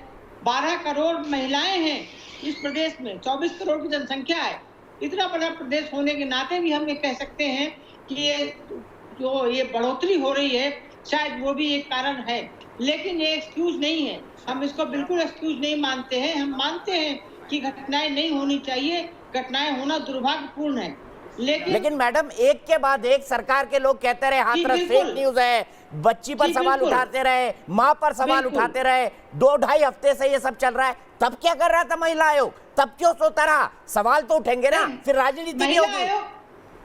12 करोड़ महिलाएं हैं इस प्रदेश में, 24 करोड़ की जनसंख्या है। इतना बड़ा प्रदेश होने के नाते भी हम ये कह सकते हैं कि ये बढ़ोतरी हो रही है, शायद वो भी एक कारण है। लेकिन ये एक्सक्यूज नहीं है, हम इसको बिल्कुल एक्सक्यूज नहीं मानते हैं। हम मानते हैं कि घटनाएं नहीं होनी चाहिए, घटनाएं होना दुर्भाग्यपूर्ण है। लेकिन मैडम, एक के बाद एक सरकार के लोग कहते रहे हाथरस फेक न्यूज है, बच्ची पर सवाल उठाते रहे, माँ पर सवाल उठाते रहे, 2-2.5 हफ्ते से ये सब चल रहा है। तब क्या कर रहा था महिला आयोग? तब क्यों सोता रहा? सवाल तो उठेंगे ना, फिर राजनीति नहीं होगी।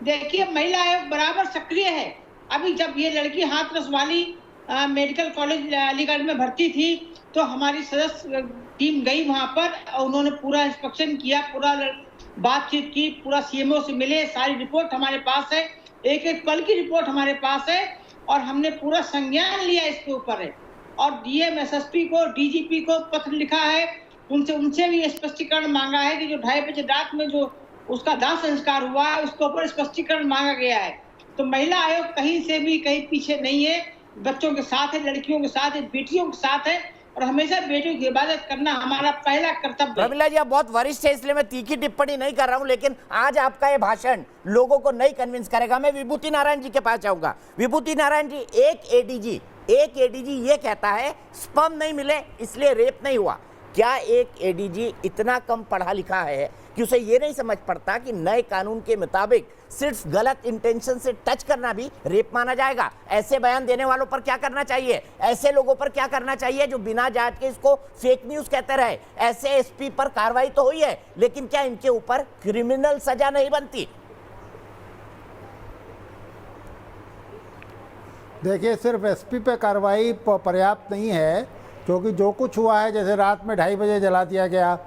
देखिए, महिला आयोग बराबर सक्रिय है। अभी जब ये लड़की हाथरस वाली मेडिकल कॉलेज अलीगढ़ में भर्ती थी, तो हमारी सदस्य टीम गई वहां पर और उन्होंने पूरा इंस्पेक्शन किया, पूरा बातचीत की, पूरा सीएमओ से मिले, सारी रिपोर्ट हमारे पास है, एक पल की रिपोर्ट हमारे पास है और हमने पूरा संज्ञान लिया इसके ऊपर है। और डीएम, एसएसपी को, डीजीपी को पत्र लिखा है, उनसे भी स्पष्टीकरण मांगा है कि जो 2:30 बजे रात में जो उसका दाह संस्कार हुआ है, उसके ऊपर स्पष्टीकरण मांगा गया है। तो महिला आयोग कहीं से भी कहीं पीछे नहीं है, बच्चों के साथ है, लड़कियों के साथ है, बेटियों के साथ है। और हमेशा बेटियों की हिफाजत करना हमारा पहला कर्तव्य है। प्रमिला जी, आप बहुत वरिष्ठ है इसलिए मैं तीखी टिप्पणी नहीं कर रहा हूं, लेकिन आज आपका ये भाषण लोगों को नहीं कन्विंस करेगा। मैं विभूति नारायण जी के पास जाऊंगा। विभूति नारायण जी, एक एडीजी ये कहता है स्पर्म नहीं मिले इसलिए रेप नहीं हुआ। क्या एक एडीजी इतना कम पढ़ा लिखा है कि उसे ये नहीं समझ पड़ता कि नए कानून के मुताबिक सिर्फ गलत इंटेंशन से टच करना भी रेप माना जाएगा? ऐसे बयान देने वालों पर क्या करना चाहिए? ऐसे लोगों पर क्या करना चाहिए जो बिना जांच के इसको फेक न्यूज कहते रहे? ऐसे एसपी पर कार्रवाई तो हुई है, लेकिन क्या इनके ऊपर क्रिमिनल सजा नहीं बनती? देखिए, सिर्फ एसपी पे कार्रवाई पर्याप्त नहीं है, क्योंकि जो कुछ हुआ है, जैसे रात में 2:30 बजे जला दिया गया,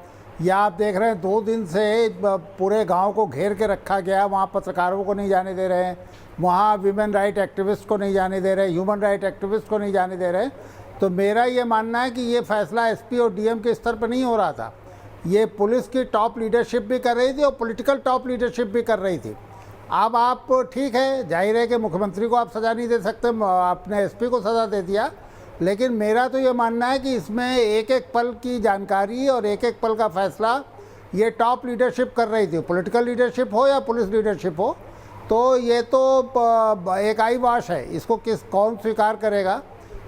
या आप देख रहे हैं 2 दिन से पूरे गांव को घेर के रखा गया, वहाँ पत्रकारों को नहीं जाने दे रहे हैं, वहाँ विमेन राइट एक्टिविस्ट को नहीं जाने दे रहे, ह्यूमन राइट एक्टिविस्ट को नहीं जाने दे रहे। तो मेरा ये मानना है कि ये फैसला एसपी और डीएम के स्तर पर नहीं हो रहा था, ये पुलिस की टॉप लीडरशिप भी कर रही थी और पॉलिटिकल टॉप लीडरशिप भी कर रही थी। अब आप ठीक है, जाहिर है कि मुख्यमंत्री को आप सज़ा नहीं दे सकते, आपने एसपी को सज़ा दे दिया, लेकिन मेरा तो ये मानना है कि इसमें एक एक पल की जानकारी और एक एक पल का फैसला ये टॉप लीडरशिप कर रही थी, पॉलिटिकल लीडरशिप हो या पुलिस लीडरशिप हो। तो ये तो एक आई वॉश है, इसको कौन स्वीकार करेगा?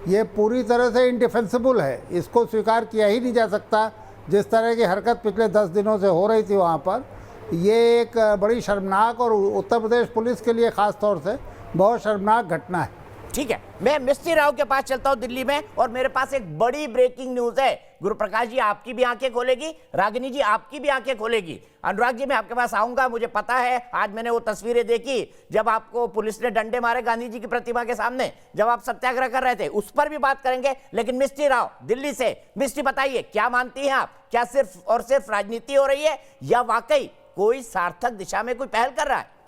ये पूरी तरह से इंडिफेंसिबल है, इसको स्वीकार किया ही नहीं जा सकता। जिस तरह की हरकत पिछले 10 दिनों से हो रही थी वहाँ पर, ये एक बड़ी शर्मनाक और उत्तर प्रदेश पुलिस के लिए ख़ास तौर से बहुत शर्मनाक घटना है। ठीक है, मैं मिस्त्री राव के पास चलता हूं दिल्ली में, और मेरे पास एक बड़ी ब्रेकिंग न्यूज है। गुरुप्रकाश जी आपकी भी आंखें खोलेगी, रागिनी जी आपकी भी आंखें खोलेगी। अनुराग जी मैं आपके पास आऊंगा, मुझे पता है आज मैंने वो तस्वीरें देखी जब आपको पुलिस ने डंडे मारे गांधी जी की प्रतिमा के सामने, जब आप सत्याग्रह कर रहे थे, उस पर भी बात करेंगे। लेकिन मिस्त्री राव दिल्ली से, मिस्त्री बताइए क्या मानती हैं आप, क्या सिर्फ और सिर्फ राजनीति हो रही है या वाकई कोई सार्थक दिशा में कोई पहल कर रहा है?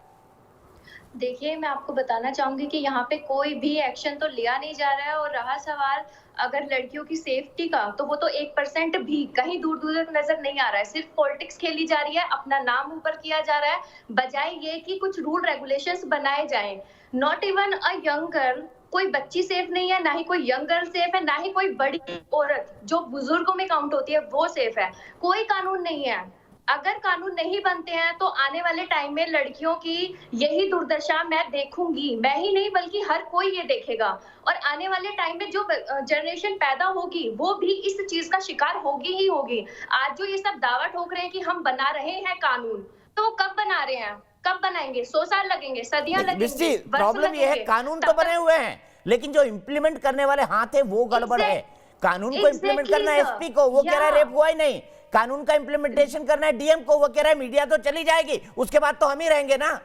देखिए, मैं आपको बताना चाहूंगी कि यहाँ पे कोई भी एक्शन तो लिया नहीं जा रहा है, और रहा सवाल अगर लड़कियों की सेफ्टी का, तो वो तो 1% भी कहीं दूर दूर तक नजर नहीं आ रहा है। सिर्फ पॉलिटिक्स खेली जा रही है, अपना नाम ऊपर किया जा रहा है, बजाय ये कि कुछ रूल रेगुलेशंस बनाए जाएं। Not even a young girl, कोई बच्ची सेफ नहीं है, ना ही कोई यंग गर्ल सेफ है, ना ही कोई बड़ी औरत जो बुजुर्गों में काउंट होती है वो सेफ है। कोई कानून नहीं है। अगर कानून नहीं बनते हैं तो आने वाले टाइम में लड़कियों की यही दुर्दशा मैं देखूंगी, मैं ही नहीं बल्कि हर कोई ये देखेगा, और आने वाले टाइम में जो जनरेशन पैदा होगी वो भी इस चीज का शिकार होगी ही होगी। आज जो ये सब दावा ठोक रहे हैं कि हम बना रहे हैं कानून, तो कब बना रहे हैं, कब बनाएंगे? 100 साल लगेंगे, सदियां लगेंगी। प्रॉब्लम ये है कानून तो बने हुए हैं, लेकिन जो इम्प्लीमेंट करने वाले हाथ है वो गड़बड़ है। कानून को इम्प्लीमेंट करना है एसपी को, वो कह रहा है रेप हुआ ही नहीं। कानून का इम्प्लीमेंटेशन करना है डीएम को, वो कह रहा है मीडिया तो चली जाएगी, उसके बाद तो हम ही रहेंगे ना।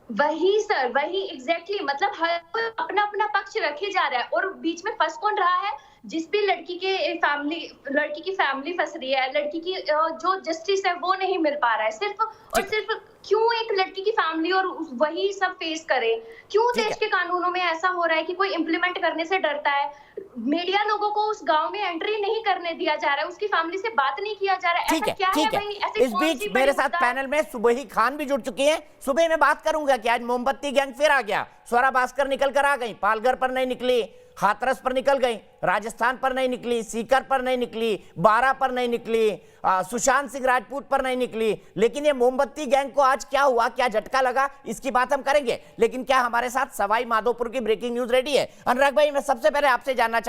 वही सर, वही एग्जैक्टली, मतलब हर कोई अपना अपना पक्ष रखे जा रहा है, और बीच में फंस कौन रहा है? जिस भी लड़की की फैमिली फंस रही है, लड़की की जो जस्टिस है वो नहीं मिल पा रहा है। सिर्फ और सिर्फ क्यों एक लड़की की फैमिली और वही सब फेस करे? क्यों देश के कानूनों में ऐसा हो रहा है कि कोई इम्प्लीमेंट करने से डरता है? मीडिया लोगों को उस गांव में एंट्री नहीं करने दिया जा रहा है, उसकी फैमिली से बात नहीं किया जा रहा है। ऐसा क्या है भाई? ऐसे इस बीच मेरे साथ पैनल में सुबही खान भी जुड़ चुकी हैं। सुबह मैं बात करूंगा कि आज मोमबत्ती गैंग फिर आ गया। स्वरा भास्कर निकल कर आ गई, पालघर पर नहीं निकली, हाथरस पर निकल गई, राजस्थान पर नहीं निकली, सीकर पर नहीं निकली, बारा पर नहीं निकली, सुशांत सिंह राजपूत पर नहीं निकली। लेकिन ये मोमबत्ती गैंग को आज क्या हुआ, क्या झटका लगा, इसकी बात हम करेंगे। लेकिन क्या हमारे साथ सवाई माधोपुर की ब्रेकिंग न्यूज रेडी है? अनुराग भाई, मैं सबसे पहले आपसे जानना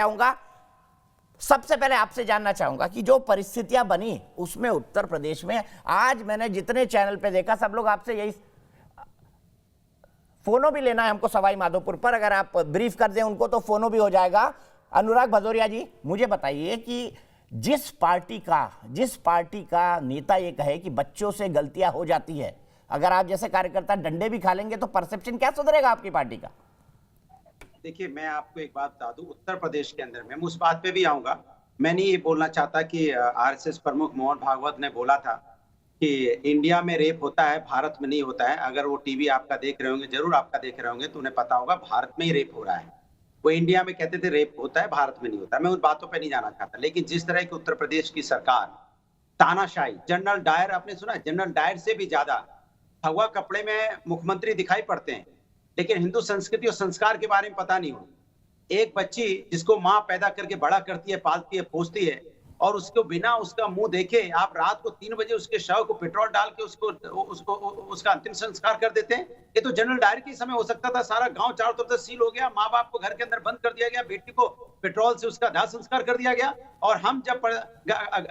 चाहूंगा कि जो परिस्थितियां बनी उसमें उत्तर प्रदेश में, आज मैंने जितने चैनल पे देखा सब लोग आपसे यही, फोनो भी लेना है हमको सवाई माधोपुर पर, अगर आप ब्रीफ कर दें उनको तो फोनो भी हो जाएगा। अनुराग भदौरिया जी, मुझे बताइए कि जिस पार्टी का नेता ये कहे कि बच्चों से गलतियां हो जाती है, अगर आप जैसे कार्यकर्ता डंडे भी खा लेंगे तो परसेप्शन क्या सुधरेगा आपकी पार्टी का? देखिए, मैं आपको एक बात बता दूं, उत्तर प्रदेश के अंदर मैं उस बात पे भी आऊंगा। मैंने ये बोलना चाहता कि आरएसएस प्रमुख मोहन भागवत ने बोला था कि इंडिया में रेप होता है, भारत में नहीं होता है। अगर वो टीवी आपका देख रहे होंगे, जरूर आपका देख रहे होंगे, तो उन्हें पता होगा भारत में ही रेप हो रहा है। वो इंडिया में कहते थे रेप होता है, भारत में नहीं होता। मैं उन बातों पे नहीं जाना चाहता, लेकिन जिस तरह की उत्तर प्रदेश की सरकार तानाशाही, जनरल डायर, आपने सुना, जनरल डायर से भी ज्यादा भगवा कपड़े में मुख्यमंत्री दिखाई पड़ते हैं, लेकिन हिंदू संस्कृति और संस्कार के बारे में पता नहीं हो। एक बच्ची जिसको माँ पैदा करके बड़ा करती है, पालती है, पोसती है, और उसको बिना उसका मुंह देखे आप रात को 3 बजे उसके शव को पेट्रोल डाल के उसका अंतिम संस्कार कर देते हैं। ये तो जनरल डायर के समय हो सकता था। सारा गांव चारों तरफ से सील हो गया, माँ बाप को घर के अंदर बंद कर दिया गया, बेटी को पेट्रोल से उसका दाह संस्कार कर दिया गया। और हम जब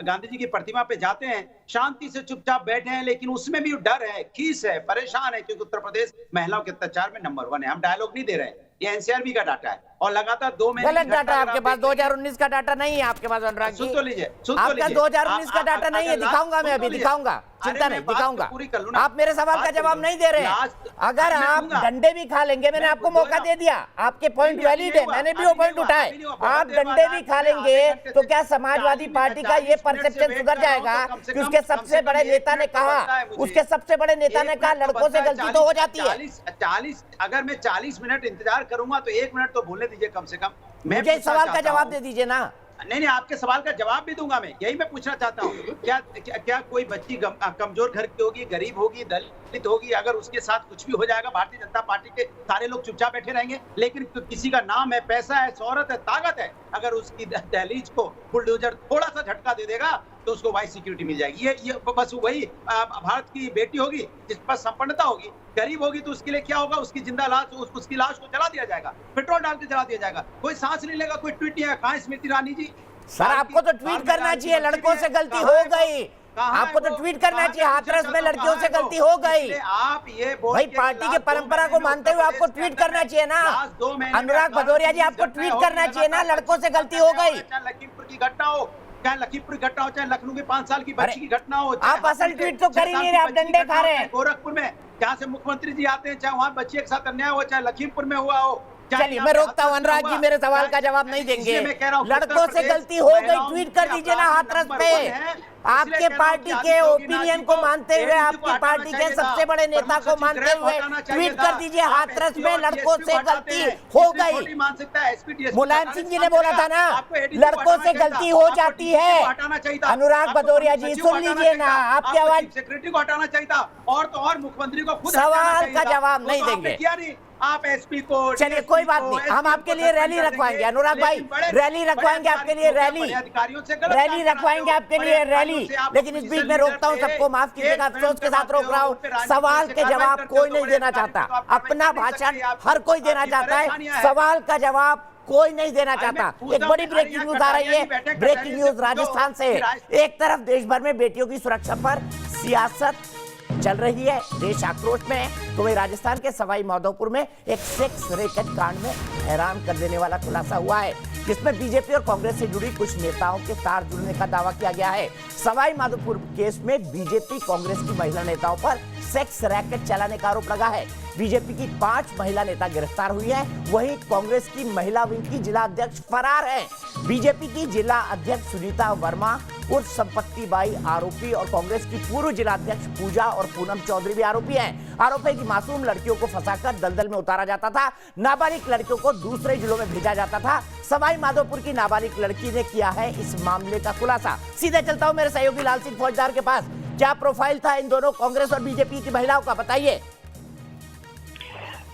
गांधी जी की प्रतिमा पे जाते हैं, शांति से चुपचाप बैठे हैं, लेकिन उसमें भी डर है, खीस है, परेशान है, क्योंकि उत्तर प्रदेश महिलाओं के अत्याचार में नंबर 1 है। हम डायलॉग नहीं दे रहे हैं, ये एनसीआरबी का डाटा है और लगातार 2 महीने गलत डाटा आपके पास, 2019 का डाटा नहीं है आपके पास अनुराग जी। सुन तो लीजिए, आपका 2019 का डाटा नहीं है, दिखाऊंगा मैं अभी, दिखाऊंगा, चिंता नहीं, दिखाऊंगा। आप मेरे सवाल का जवाब नहीं दे रहे हैं। अगर आप डंडे भी खा लेंगे, मैंने आपको मौका दे दिया, आपके पॉइंट वैलिड है, मैंने भी वो पॉइंट उठाए, आप डंडे भी खा लेंगे तो क्या समाजवादी पार्टी का ये परसेप्शन सुधर जाएगा कि उसके सबसे बड़े नेता ने कहा, उसके सबसे बड़े नेता ने कहा लड़कों से गलती तो हो जाती है। 40 अगर मैं 40 मिनट इंतजार करूंगा तो 1 मिनट तो बोलने दीजिए कम से कम। मुझे इस सवाल का जवाब दे दीजिए ना। नहीं, आपके सवाल का जवाब भी दूंगा मैं, यही मैं पूछना चाहता हूँ। क्या कोई बच्ची कमजोर घर की होगी, गरीब होगी, दलित होगी, अगर उसके साथ कुछ भी हो जाएगा, भारतीय जनता पार्टी के सारे लोग चुपचाप बैठे रहेंगे? लेकिन किसी का नाम है, पैसा है, शोहरत है, ताकत है, अगर उसकी दहलीज को बुलडोजर थोड़ा सा झटका दे देगा तो उसको वाइस सिक्योरिटी मिल जाएगी। ये बस वही भारत की बेटी होगी जिस पर संपन्नता होगी। गरीब होगी तो उसके लिए क्या होगा? उसकी जिंदा लाश, उसकी लाश को जला दिया जाएगा, पेट्रोल डाल के जला दिया जाएगा, कोई सांस नहीं लेगा, कोई ट्वीट नहीं है। कहाँ स्मृति ईरानी जी? सर आपको तो ट्वीट करना चाहिए, लड़कों से गलती हो गई, आपको तो ट्वीट करना चाहिए, हाथरस में लड़कियों से गलती हो गई। आप ये भाई पार्टी के परंपरा को मानते हुए आपको ट्वीट करना चाहिए ना। अनुराग भदौरिया जी, आपको ट्वीट करना चाहिए ना, लड़कों से गलती हो गई। लखीमपुर की घटना हो, चाहे लखीमपुर की घटना हो, चाहे लखनऊ के 5 साल की बच्ची की घटना हो, आप असल ट्वीट तो कर ही नहीं रहे, आप डंडे खा रहे हैं। गोरखपुर में जहाँ से मुख्यमंत्री जी आते हैं, चाहे वहाँ बच्ची के साथ अन्याय हो, चाहे लखीमपुर में हुआ हो। चलिए मैं रोकता हूँ, अनुराग जी मेरे सवाल का जवाब नहीं देंगे। लड़कों से गलती हो गई, ट्वीट कर दीजिए ना हाथरस पे। आपके पार्टी के ओपिनियन को मानते हुए, आपकी पार्टी के सबसे बड़े नेता को मानते हुए ट्वीट कर दीजिए, हाथरस में लड़कों से गलती हो गई। मुलायम सिंह जी ने बोला था ना, लड़कों से गलती हो जाती है। अनुराग भदौरिया जी सुन लीजिए ना, आपकी आवाज। सेक्रेटरी को हटाना चाहिए था, और तो और मुख्यमंत्री को खुद सवाल का जवाब नहीं देंगे। आप एसपी को, चलिए कोई बात नहीं, हम आपके लिए रैली रखवाएंगे। अनुराग भाई, रैली रखवाएंगे आपके लिए, रैली रखवाएंगे आपके लिए, रैली। लेकिन इस बीच में रोकता हूँ, सबको माफ कीजिएगा, अफसोस के साथ रोक रहा हूँ। सवाल के जवाब कोई नहीं देना चाहता, अपना भाषण हर कोई देना चाहता है, सवाल का जवाब कोई नहीं देना चाहता। एक बड़ी ब्रेकिंग न्यूज आ रही है, ब्रेकिंग न्यूज राजस्थान से। एक तरफ देश भर में बेटियों की सुरक्षा पर सियासत चल रही है, देश आक्रोश में है, तो वही राजस्थान के सवाई माधोपुर में एक सेक्स रैकेट कांड में हैरान कर देने वाला खुलासा हुआ है, जिसमें बीजेपी और कांग्रेस से जुड़ी कुछ नेताओं के तार जुड़ने का दावा किया गया है। सवाई माधोपुर केस में बीजेपी कांग्रेस की महिला नेताओं पर सेक्स रैकेट चलाने का आरोप लगा है। बीजेपी की 5 महिला नेता गिरफ्तार हुई है, वहीं कांग्रेस की महिला विंग की जिला अध्यक्ष फरार है। बीजेपी की जिला अध्यक्ष सुनीता वर्मा उर्फ संपत्ति बाई आरोपी और कांग्रेस की पूर्व जिला अध्यक्ष पूजा और पूनम चौधरी भी आरोपी हैं। आरोप है कि मासूम लड़कियों को फंसाकर दलदल में उतारा जाता था, नाबालिग लड़कियों को दूसरे जिलों में भेजा जाता था। सवाई माधोपुर की नाबालिग लड़की ने किया है इस मामले का खुलासा। सीधे चलता हूं मेरे सहयोगी लाल सिंह फौजदार के पास। क्या प्रोफाइल था इन दोनों कांग्रेस और बीजेपी की महिलाओं का, बताइए।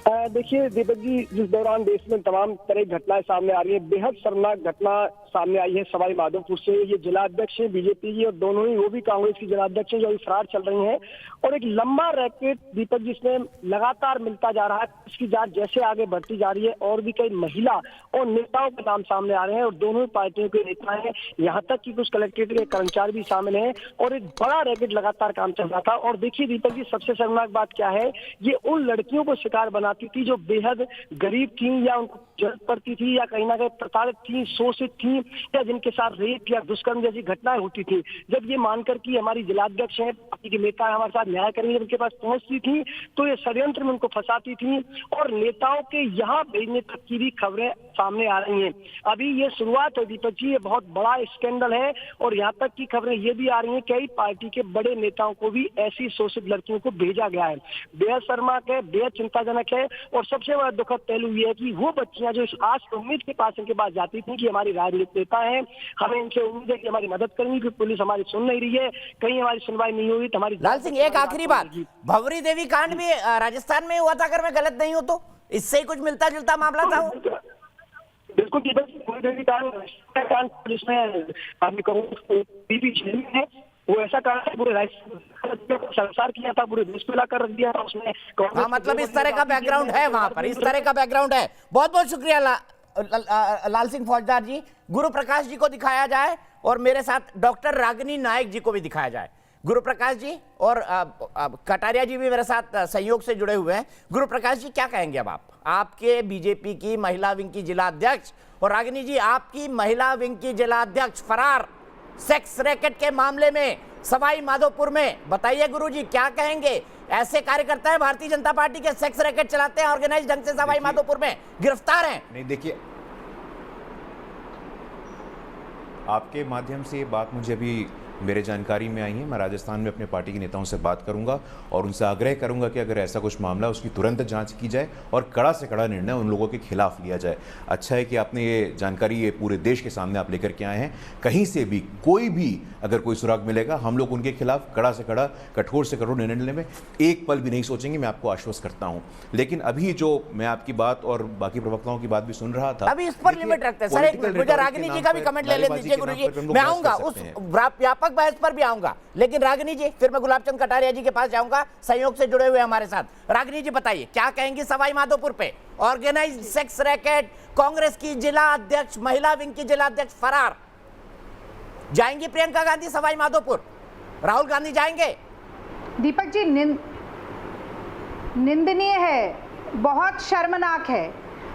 देखिए दीपक जी, जिस दौरान देश में तमाम तरह की घटनाएं सामने आ रही है, बेहद शर्मनाक घटना सामने आई है सवाई माधोपुर से। ये जिला अध्यक्ष है बीजेपी की और दोनों ही वो भी कांग्रेस की जिला अध्यक्ष है, जो अभी फरार चल रही हैं। और एक लंबा रैकेट दीपक जिसमें लगातार मिलता जा रहा है, इसकी जांच जैसे आगे बढ़ती जा रही है और भी कई महिला और नेताओं के नाम सामने आ रहे हैं और दोनों ही पार्टियों के नेता हैं, यहाँ तक कि कुछ कलेक्ट्रेट के कर्मचारी भी शामिल हैं और एक बड़ा रैकेट लगातार काम चल रहा था। और देखिए दीपक जी, सबसे शर्मनाक बात क्या है, ये उन लड़कियों को शिकार बनाती थी जो बेहद गरीब थी या उनको जरूरत पड़ती थी या कहीं ना कहीं प्रताड़ित थी, शोषित थी, या जिनके साथ रेप या दुष्कर्म जैसी घटनाएं होती थी। जब ये मानकर कि हमारी जिलाध्यक्ष है, पार्टी के नेता हमारे साथ न्याय करेंगे, जब उनके पास पहुंचती थी तो ये षड्यंत्र में उनको फंसाती थी और नेताओं के यहाँ भेजने तक की भी खबरें सामने आ रही हैं। अभी ये शुरुआत है दीपक जी, ये बहुत बड़ा स्कैंडल है और यहाँ तक की खबरें ये भी आ रही हैं, कई पार्टी के बड़े नेताओं को भी ऐसी शोषित लड़कियों को भेजा गया है। बेहद शर्मनाक है, बेहद चिंताजनक है और सबसे बड़ा दुखद पहलू ये है कि वो बच्चियां जो इस आस उम्मीद के पास इनके पास जाती थी कि हमारी राजनीतिक नेता है, हमें इनसे उम्मीद है कि हमारी मदद करेंगी, कि पुलिस हमारी सुन नहीं रही है, कहीं हमारी सुनवाई नहीं हुई तो हमारी। लाल सिंह, एक आखिरी बात, भंवरी देवी कांड भी राजस्थान में हुआ था, अगर मैं गलत नहीं हूं तो इससे ही कुछ मिलता जुलता मामला था। बिल्कुल कारण जिसमें आदमी जेल में है, वो ऐसा कारण है पूरे राज्य को संसार किया था, पूरे देश को लाकर रख दिया था उसमें। हाँ, मतलब इस तरह का बैकग्राउंड है वहां पर, इस तरह का बैकग्राउंड है। बहुत बहुत शुक्रिया लाल सिंह फौजदार जी। गुरु प्रकाश जी को दिखाया जाए और मेरे साथ डॉक्टर रागिनी नायक जी को भी दिखाया जाए। गुरु प्रकाश जी और कटारिया जी भी मेरे साथ सहयोग से जुड़े हुए हैं। गुरु प्रकाश जी, क्या कहेंगे अब आप? आपके बीजेपी की महिला विंग की जिला अध्यक्ष, और रागिनी जी आपकी महिला विंग की जिला अध्यक्ष फरार सेक्स रैकेट के मामले में सवाई माधोपुर में। बताइए गुरु जी, क्या कहेंगे? ऐसे कार्यकर्ता है भारतीय जनता पार्टी के, सेक्स रैकेट चलाते हैं ऑर्गेनाइज ढंग से, सवाई माधोपुर में गिरफ्तार हैं। नहीं, देखिए, आपके माध्यम से ये बात मुझे अभी मेरे जानकारी में आई है। मैं राजस्थान में अपने पार्टी के नेताओं से बात करूंगा और उनसे आग्रह करूंगा कि अगर ऐसा कुछ मामला उसकी तुरंत जांच की जाए और कड़ा से कड़ा निर्णय उन लोगों के खिलाफ लिया जाए। अच्छा है कि आपने ये जानकारी ये पूरे देश के सामने आप लेकर के आए हैं। कहीं से भी कोई भी अगर कोई सुराग मिलेगा, हम लोग उनके खिलाफ कड़ा से कड़ा, कठोर से कठोर निर्णय लेने में एक पल भी नहीं सोचेंगे, मैं आपको आश्वस्त करता हूँ। लेकिन अभी जो मैं आपकी बात और बाकी प्रवक्ताओं की बात भी सुन रहा था, अभी इस पर लिमिट रखते हैं सर। एक मिनट, मुझे रागिनी जी का भी कमेंट ले लीजिए गुरु जी, मैं आऊंगा उस व्यापक बहस पर भी आऊंगा। लेकिन रागिनी जी, फिर मैं गुलाबचंद कटारिया जी के पास जाऊंगा, सहयोग से जुड़े हुए हमारे साथ। रागिनी जी बताइए, क्या कहेंगी सवाई माधोपुर पे ऑर्गेनाइज्ड सेक्स रैकेट, कांग्रेस की जिला अध्यक्ष, महिला विंग की जिला अध्यक्ष फरार। जाएंगी प्रियंका गांधी सवाई माधोपुर? राहुल गांधी जाएंगे? दीपक जी, निंदनीय है, बहुत शर्मनाक है,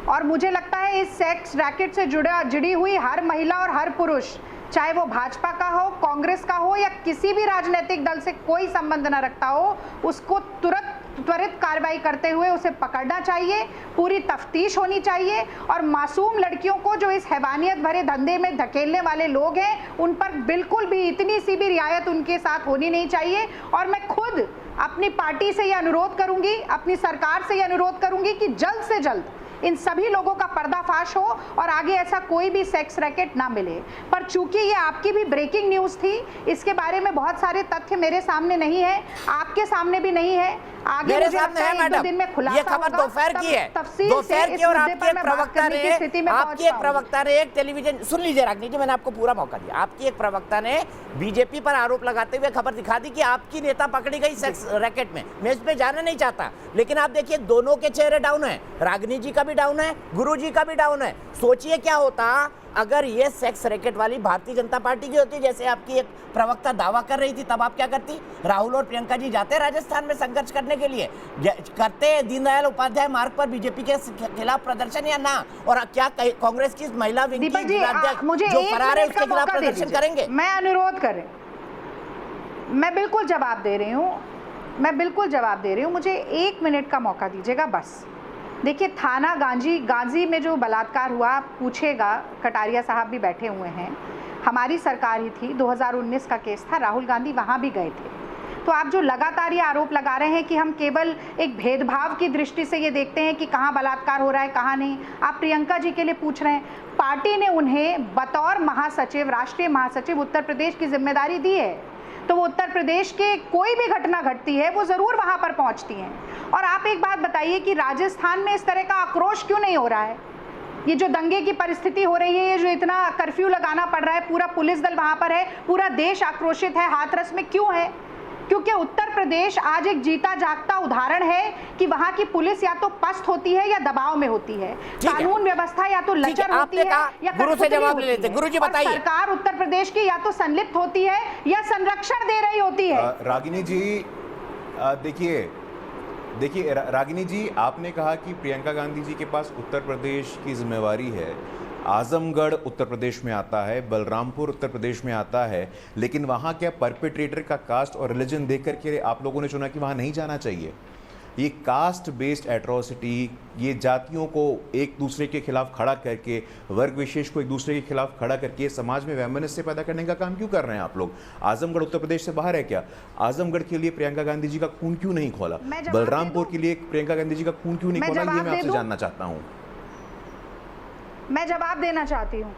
और मुझे लगता है इस सेक्स रैकेट से जुड़ी हुई हर महिला और हर पुरुष, चाहे वो भाजपा का हो, कांग्रेस का हो या किसी भी राजनीतिक दल से कोई संबंध न रखता हो, उसको त्वरित कार्रवाई करते हुए उसे पकड़ना चाहिए, पूरी तफ्तीश होनी चाहिए, और मासूम लड़कियों को जो इस हैवानियत भरे धंधे में धकेलने वाले लोग हैं, उन पर बिल्कुल भी इतनी सी भी रियायत उनके साथ होनी नहीं चाहिए। और मैं खुद अपनी पार्टी से ये अनुरोध करूंगी, अपनी सरकार से ये अनुरोध करूंगी कि जल्द से जल्द इन सभी लोगों का पर्दाफाश हो और आगे ऐसा कोई भी सेक्स रैकेट ना मिले। पर चूंकि ये आपकी भी ब्रेकिंग न्यूज़ थी, इसके बारे में बहुत सारे तथ्य मेरे सामने नहीं है, आपके सामने भी नहीं है। आगे मेरे सामने है मैडम, ये खबर दोपहर की है, दोपहर की, और आपके एक प्रवक्ता ने एक टेलीविजन, सुन लीजिए रागिनी जी, मैंने आपको पूरा मौका दिया। आपकी एक प्रवक्ता ने बीजेपी पर आरोप लगाते हुए खबर दिखा दी कि आपकी नेता पकड़ी गई सेक्स रैकेट में। मैं इसमें जाना नहीं चाहता, लेकिन आप देखिए दोनों के चेहरे डाउन है, रागिनी जी का भी डाउन है, गुरु जी का भी डाउन है। सोचिए क्या होता अगर ये सेक्स रैकेट वाली भारतीय जनता पार्टी की होती, जैसे आपकी एक प्रवक्ता दावा कर रही थी, तब आप क्या करती? राहुल और प्रियंका जी जाते राजस्थान में संघर्ष करने के लिए, करते दीनदयाल उपाध्याय मार्ग पर बीजेपी के खिलाफ प्रदर्शन या ना? और क्या कांग्रेस की महिला विंग की जिलाध्यक्ष जो फरार है उसके खिलाफ प्रदर्शन करेंगे? मैं अनुरोध करें, मैं बिल्कुल जवाब दे रही हूँ, मुझे 1 मिनट का मौका दीजिएगा बस। देखिए, थाना गांजी में जो बलात्कार हुआ, पूछेगा, कटारिया साहब भी बैठे हुए हैं, हमारी सरकार ही थी, 2019 का केस था, राहुल गांधी वहाँ भी गए थे। तो आप जो लगातार ये आरोप लगा रहे हैं कि हम केवल एक भेदभाव की दृष्टि से ये देखते हैं कि कहाँ बलात्कार हो रहा है कहाँ नहीं, आप प्रियंका जी के लिए पूछ रहे हैं। पार्टी ने उन्हें बतौर महासचिव, राष्ट्रीय महासचिव उत्तर प्रदेश की जिम्मेदारी दी है, तो वो उत्तर प्रदेश के कोई भी घटना घटती है वो ज़रूर वहाँ पर पहुँचती हैं। और आप एक बात बताइए कि राजस्थान में इस तरह का आक्रोश क्यों नहीं हो रहा है? ये जो दंगे की परिस्थिति हो रही है, ये जो इतना कर्फ्यू लगाना पड़ रहा है, पूरा पुलिस दल वहाँ पर है, पूरा देश आक्रोशित है, हाथरस में क्यों है? क्योंकि उत्तर प्रदेश आज एक जीता जागता उदाहरण है कि वहाँ की पुलिस या तो पस्त होती है या दबाव में होती है, कानून व्यवस्था या तो लचर होती है या गुरु से जवाब ले लेते। गुरु जी बताइए, सरकार उत्तर प्रदेश की या तो संलिप्त होती है या संरक्षण दे रही होती है। रागिनी जी देखिए रागिनी जी, आपने कहा कि प्रियंका गांधी जी के पास उत्तर प्रदेश की जिम्मेवारी है। आजमगढ़ उत्तर प्रदेश में आता है, बलरामपुर उत्तर प्रदेश में आता है, लेकिन वहाँ क्या परपेट्रेटर का कास्ट और रिलीजन देख करके आप लोगों ने चुना कि वहाँ नहीं जाना चाहिए? ये कास्ट बेस्ड एट्रोसिटी, ये जातियों को एक दूसरे के खिलाफ खड़ा करके, वर्ग विशेष को एक दूसरे के खिलाफ खड़ा करके समाज में वैमनस्य पैदा करने का काम क्यों कर रहे हैं आप लोग? आजमगढ़ उत्तर प्रदेश से बाहर है क्या? आजमगढ़ के लिए प्रियंका गांधी जी का खून क्यों नहीं खोला? बलरामपुर के लिए प्रियंका गांधी जी का खून क्यों नहीं खोला? ये मैं आपसे जानना चाहता हूँ। मैं जवाब देना चाहती हूँ।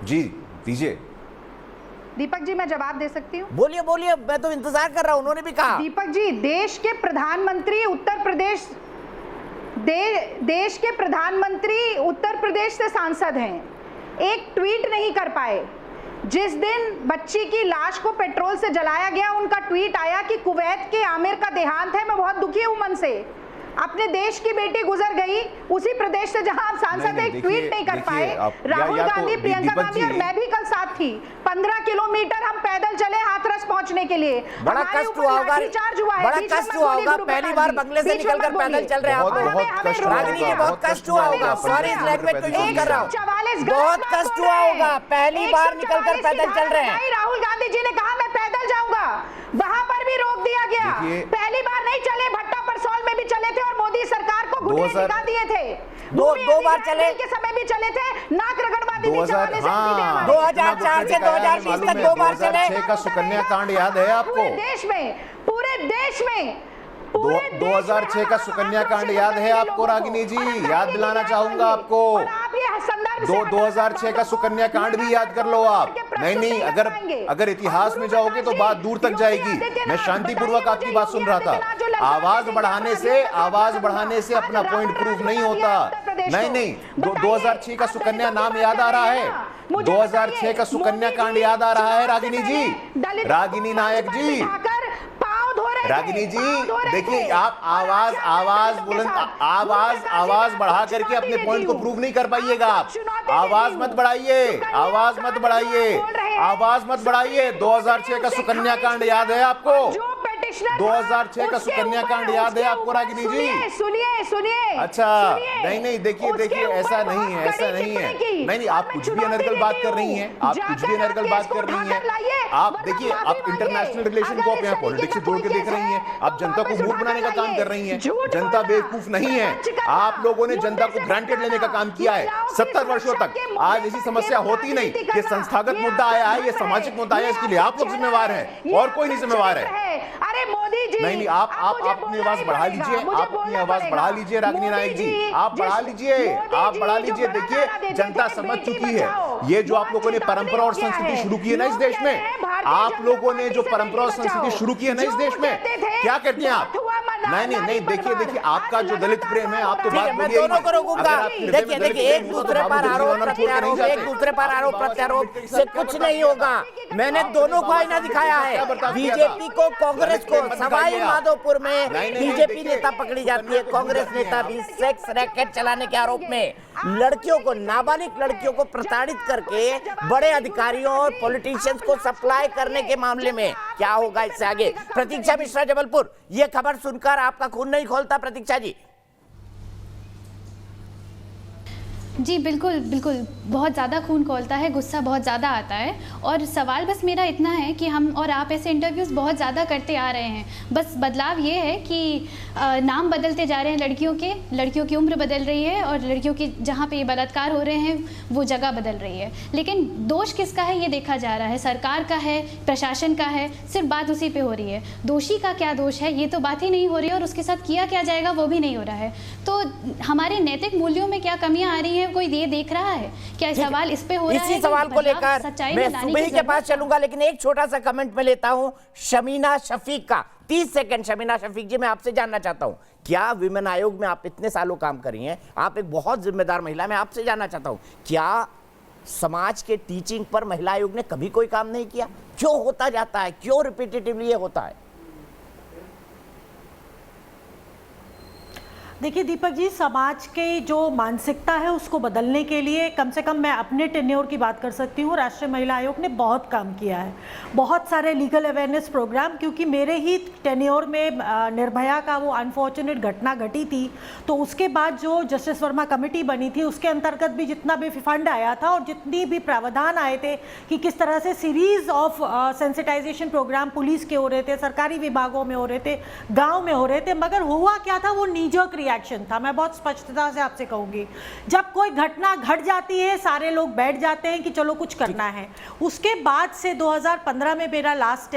जी दीजिए। दीपक जी, मैं जवाब दे सकती हूँ? बोलिए बोलिए, मैं तो इंतजार कर रहा हूँ, उन्होंने भी कहा। दीपक जी, देश के प्रधानमंत्री उत्तर प्रदेश, देश के प्रधानमंत्री उत्तर प्रदेश से सांसद हैं, एक ट्वीट नहीं कर पाए। जिस दिन बच्ची की लाश को पेट्रोल से जलाया गया, उनका ट्वीट आया कि कुवैत के आमिर का देहांत है, मैं बहुत दुखी हूं मन से। अपने देश की बेटी गुजर गई उसी प्रदेश से जहां आप सांसद एक ट्वीट नहीं कर पाए। राहुल गांधी, प्रियंका गांधी और मैं भी कल साथ थी। 15 किलोमीटर हम पैदल चले हाथरस पहुंचने के लिए। बड़ा कष्ट हुआ होगा, बड़ा कष्ट हुआ होगा। पहली बार बंगले से निकलकर पैदल चल रहे हैं आप। रागिनी जी बहुत कष्ट हुआ होगा, सॉरी इस लैंग्वेज को यूज कर रहा हूँ, बहुत कष्ट हुआ होगा। पहली बार निकलकर पैदल चल रहे हैं। राहुल गांधी जी ने कहा मैं पैदल जाऊंगा, वहां पर भी रोक दिया गया। पहली बार नहीं चले, भट्टा परसौल में भी चले थे और मोदी सरकार को घुटने दिखा दिए थे। दो बार चले के समय भी चले थे, नाक रगड़वा दी थी। 2004 से 2020 तक 2 बार चले। 2006 का सुकन्या कांड याद है आपको? पूरे देश में 2006 का सुकन्या कांड याद है आपको रागिनी जी? याद दिलाना चाहूंगा आपको। 2006 का सुकन्या कांड भी याद कर लो आप। नहीं, अगर इतिहास में जाओगे तो बात दूर तक जाएगी। मैं शांतिपूर्वक आपकी बात सुन रहा था। आवाज बढ़ाने से अपना पॉइंट प्रूफ नहीं होता। नहीं, 2006 का सुकन्या नाम याद आ रहा है? 2006 का सुकन्या कांड याद आ रहा है रागिनी जी? रागिनी नायक जी, रागिनी जी देखिए, आप आवाज बढ़ा करके अपने पॉइंट को प्रूव नहीं कर पाइएगा। आप आवाज मत बढ़ाइए। 2006 का सुकन्या कांड याद है आपको? 2006 का सुकन्या कांड याद है आपको रागिनी जी? सुनिए। अच्छा, नहीं, देखिए, ऐसा नहीं है। नहीं, आप कुछ भी अनर्गल बात कर रही हैं। आप देखिए, आप इंटरनेशनल रिलेशन को आप यहाँ पॉलिटिक्स से जोड़ के देख रही हैं। आप जनता को मूर्ख बनाने का काम कर रही हैं। जनता बेवकूफ नहीं है। आप लोगों ने जनता को ग्रांटेड लेने का काम किया है 70 वर्षों तक। आज ऐसी समस्या होती नहीं। ये संस्थागत मुद्दा आया है, ये सामाजिक मुद्दा है, इसके लिए आप लोग जिम्मेवार हैं और कोई नहीं जिम्मेवार है। अरे मोदी जी, नहीं, आप अपनी आवाज बढ़ा लीजिए। रागिनी नायक जी, आप बढ़ा लीजिए। देखिए, जनता समझ चुकी है ये जो आप लोगों ने परंपरा और संस्कृति शुरू की है ना इस देश में, आप लोगों ने जो परंपरा और संस्कृति शुरू की है ना इस देश में, क्या करते हैं आप? नहीं, देखिए, आपका जो दलित प्रेम है, आप तो बात मैं दोनों को रोकूंगा। देखिए, एक दूसरे पर आरोप प्रत्यारोप से कुछ नहीं होगा। मैंने दोनों को आईना दिखाया है। बीजेपी को, कांग्रेस को। सवाई माधोपुर में बीजेपी नेता पकड़ी जाती है, कांग्रेस नेता भी सेक्स रैकेट चलाने के आरोप में लड़कियों को, नाबालिग लड़कियों को प्रताड़ित करके बड़े अधिकारियों और पॉलिटिशियंस को सप्लाई करने के मामले में क्या होगा इससे आगे? प्रतीक्षा मिश्रा, जबलपुर। ये खबर सुनकर आपका खून नहीं खोलता प्रतीक्षा जी? जी बिल्कुल, बहुत ज़्यादा खून खौलता है, गुस्सा बहुत ज़्यादा आता है। और सवाल बस मेरा इतना है कि हम और आप ऐसे इंटरव्यूज़ बहुत ज़्यादा करते आ रहे हैं, बस बदलाव ये है कि नाम बदलते जा रहे हैं लड़कियों की उम्र बदल रही है और लड़कियों की जहाँ पे ये बलात्कार हो रहे हैं वो जगह बदल रही है। लेकिन दोष किसका है ये देखा जा रहा है, सरकार का है, प्रशासन का है, सिर्फ बात उसी पे हो रही है। दोषी का क्या दोष है ये तो बात ही नहीं हो रही है और उसके साथ किया क्या जाएगा वो भी नहीं हो रहा है। तो हमारे नैतिक मूल्यों में क्या कमियाँ आ रही हैं, कोई ये देख रहा है क्या? सवाल इस पे हो रहा है। इसी सवाल को लेकर मैं सुबह के पास चलूंगा, लेकिन एक छोटा सा कमेंट में लेता हूं शमीना शफीक का। 30 सेकंड। शमीना शफीक जी, मैं आपसे जानना चाहता हूं, क्या विमेन आयोग में आप इतने सालों काम करी हैं, आप एक बहुत जिम्मेदार महिला, मैं आपसे जानना चाहता हूं, क्या समाज के टीचिंग पर महिला आयोग ने कभी कोई काम नहीं किया? क्यों होता जाता है, क्यों रिपीटेटिवली ये होता है? देखिए दीपक जी, समाज की जो मानसिकता है उसको बदलने के लिए कम से कम मैं अपने टेन्योर की बात कर सकती हूँ। राष्ट्रीय महिला आयोग ने बहुत काम किया है, बहुत सारे लीगल अवेयरनेस प्रोग्राम, क्योंकि मेरे ही टेन्योर में निर्भया का वो अनफॉर्चुनेट घटना घटी थी, तो उसके बाद जो जस्टिस वर्मा कमेटी बनी थी उसके अंतर्गत भी जितना भी फंड आया था और जितनी भी प्रावधान आए थे कि किस तरह से series of sensitization program police के हो रहे थे, सरकारी विभागों में हो रहे थे, गाँव में हो रहे थे, मगर हुआ क्या था, वो नीजक एक्शन था। मैं बहुत स्पष्टता से आपसे कहूंगी, जब कोई घटना घट जाती है सारे लोग बैठ जाते हैं कि चलो कुछ करना है। उसके बाद से 2015 में मेरा लास्ट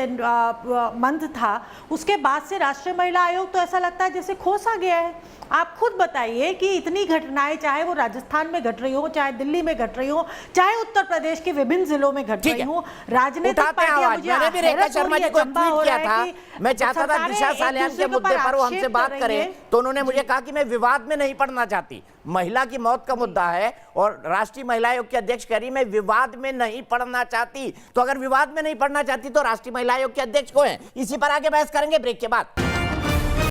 मंथ था, उसके बाद से राष्ट्रीय महिला आयोग तो ऐसा लगता है जैसे खोसा गया है। आप खुद बताइए कि इतनी घटनाएं, चाहे वो राजस्थान में घट रही हो, चाहे दिल्ली में घट रही हो, चाहे उत्तर प्रदेश के विभिन्न जिलों में घट रही हो, राजनीतिक पार्टियां, मैंने भी रेखा शर्मा जी को ट्वीट किया था, मैं चाहता था दिशा सालियान के मुद्दे पर वो हमसे बात करें, तो उन्होंने मुझे कहा कि मैं विवाद में नहीं पड़ना चाहती। महिला की मौत का मुद्दा है और राष्ट्रीय महिला आयोग के अध्यक्ष कह रही मैं विवाद में नहीं पड़ना चाहती। तो अगर विवाद में नहीं पड़ना चाहती तो राष्ट्रीय महिला आयोग के अध्यक्ष को है। इसी पर आगे बहस करेंगे ब्रेक के बाद।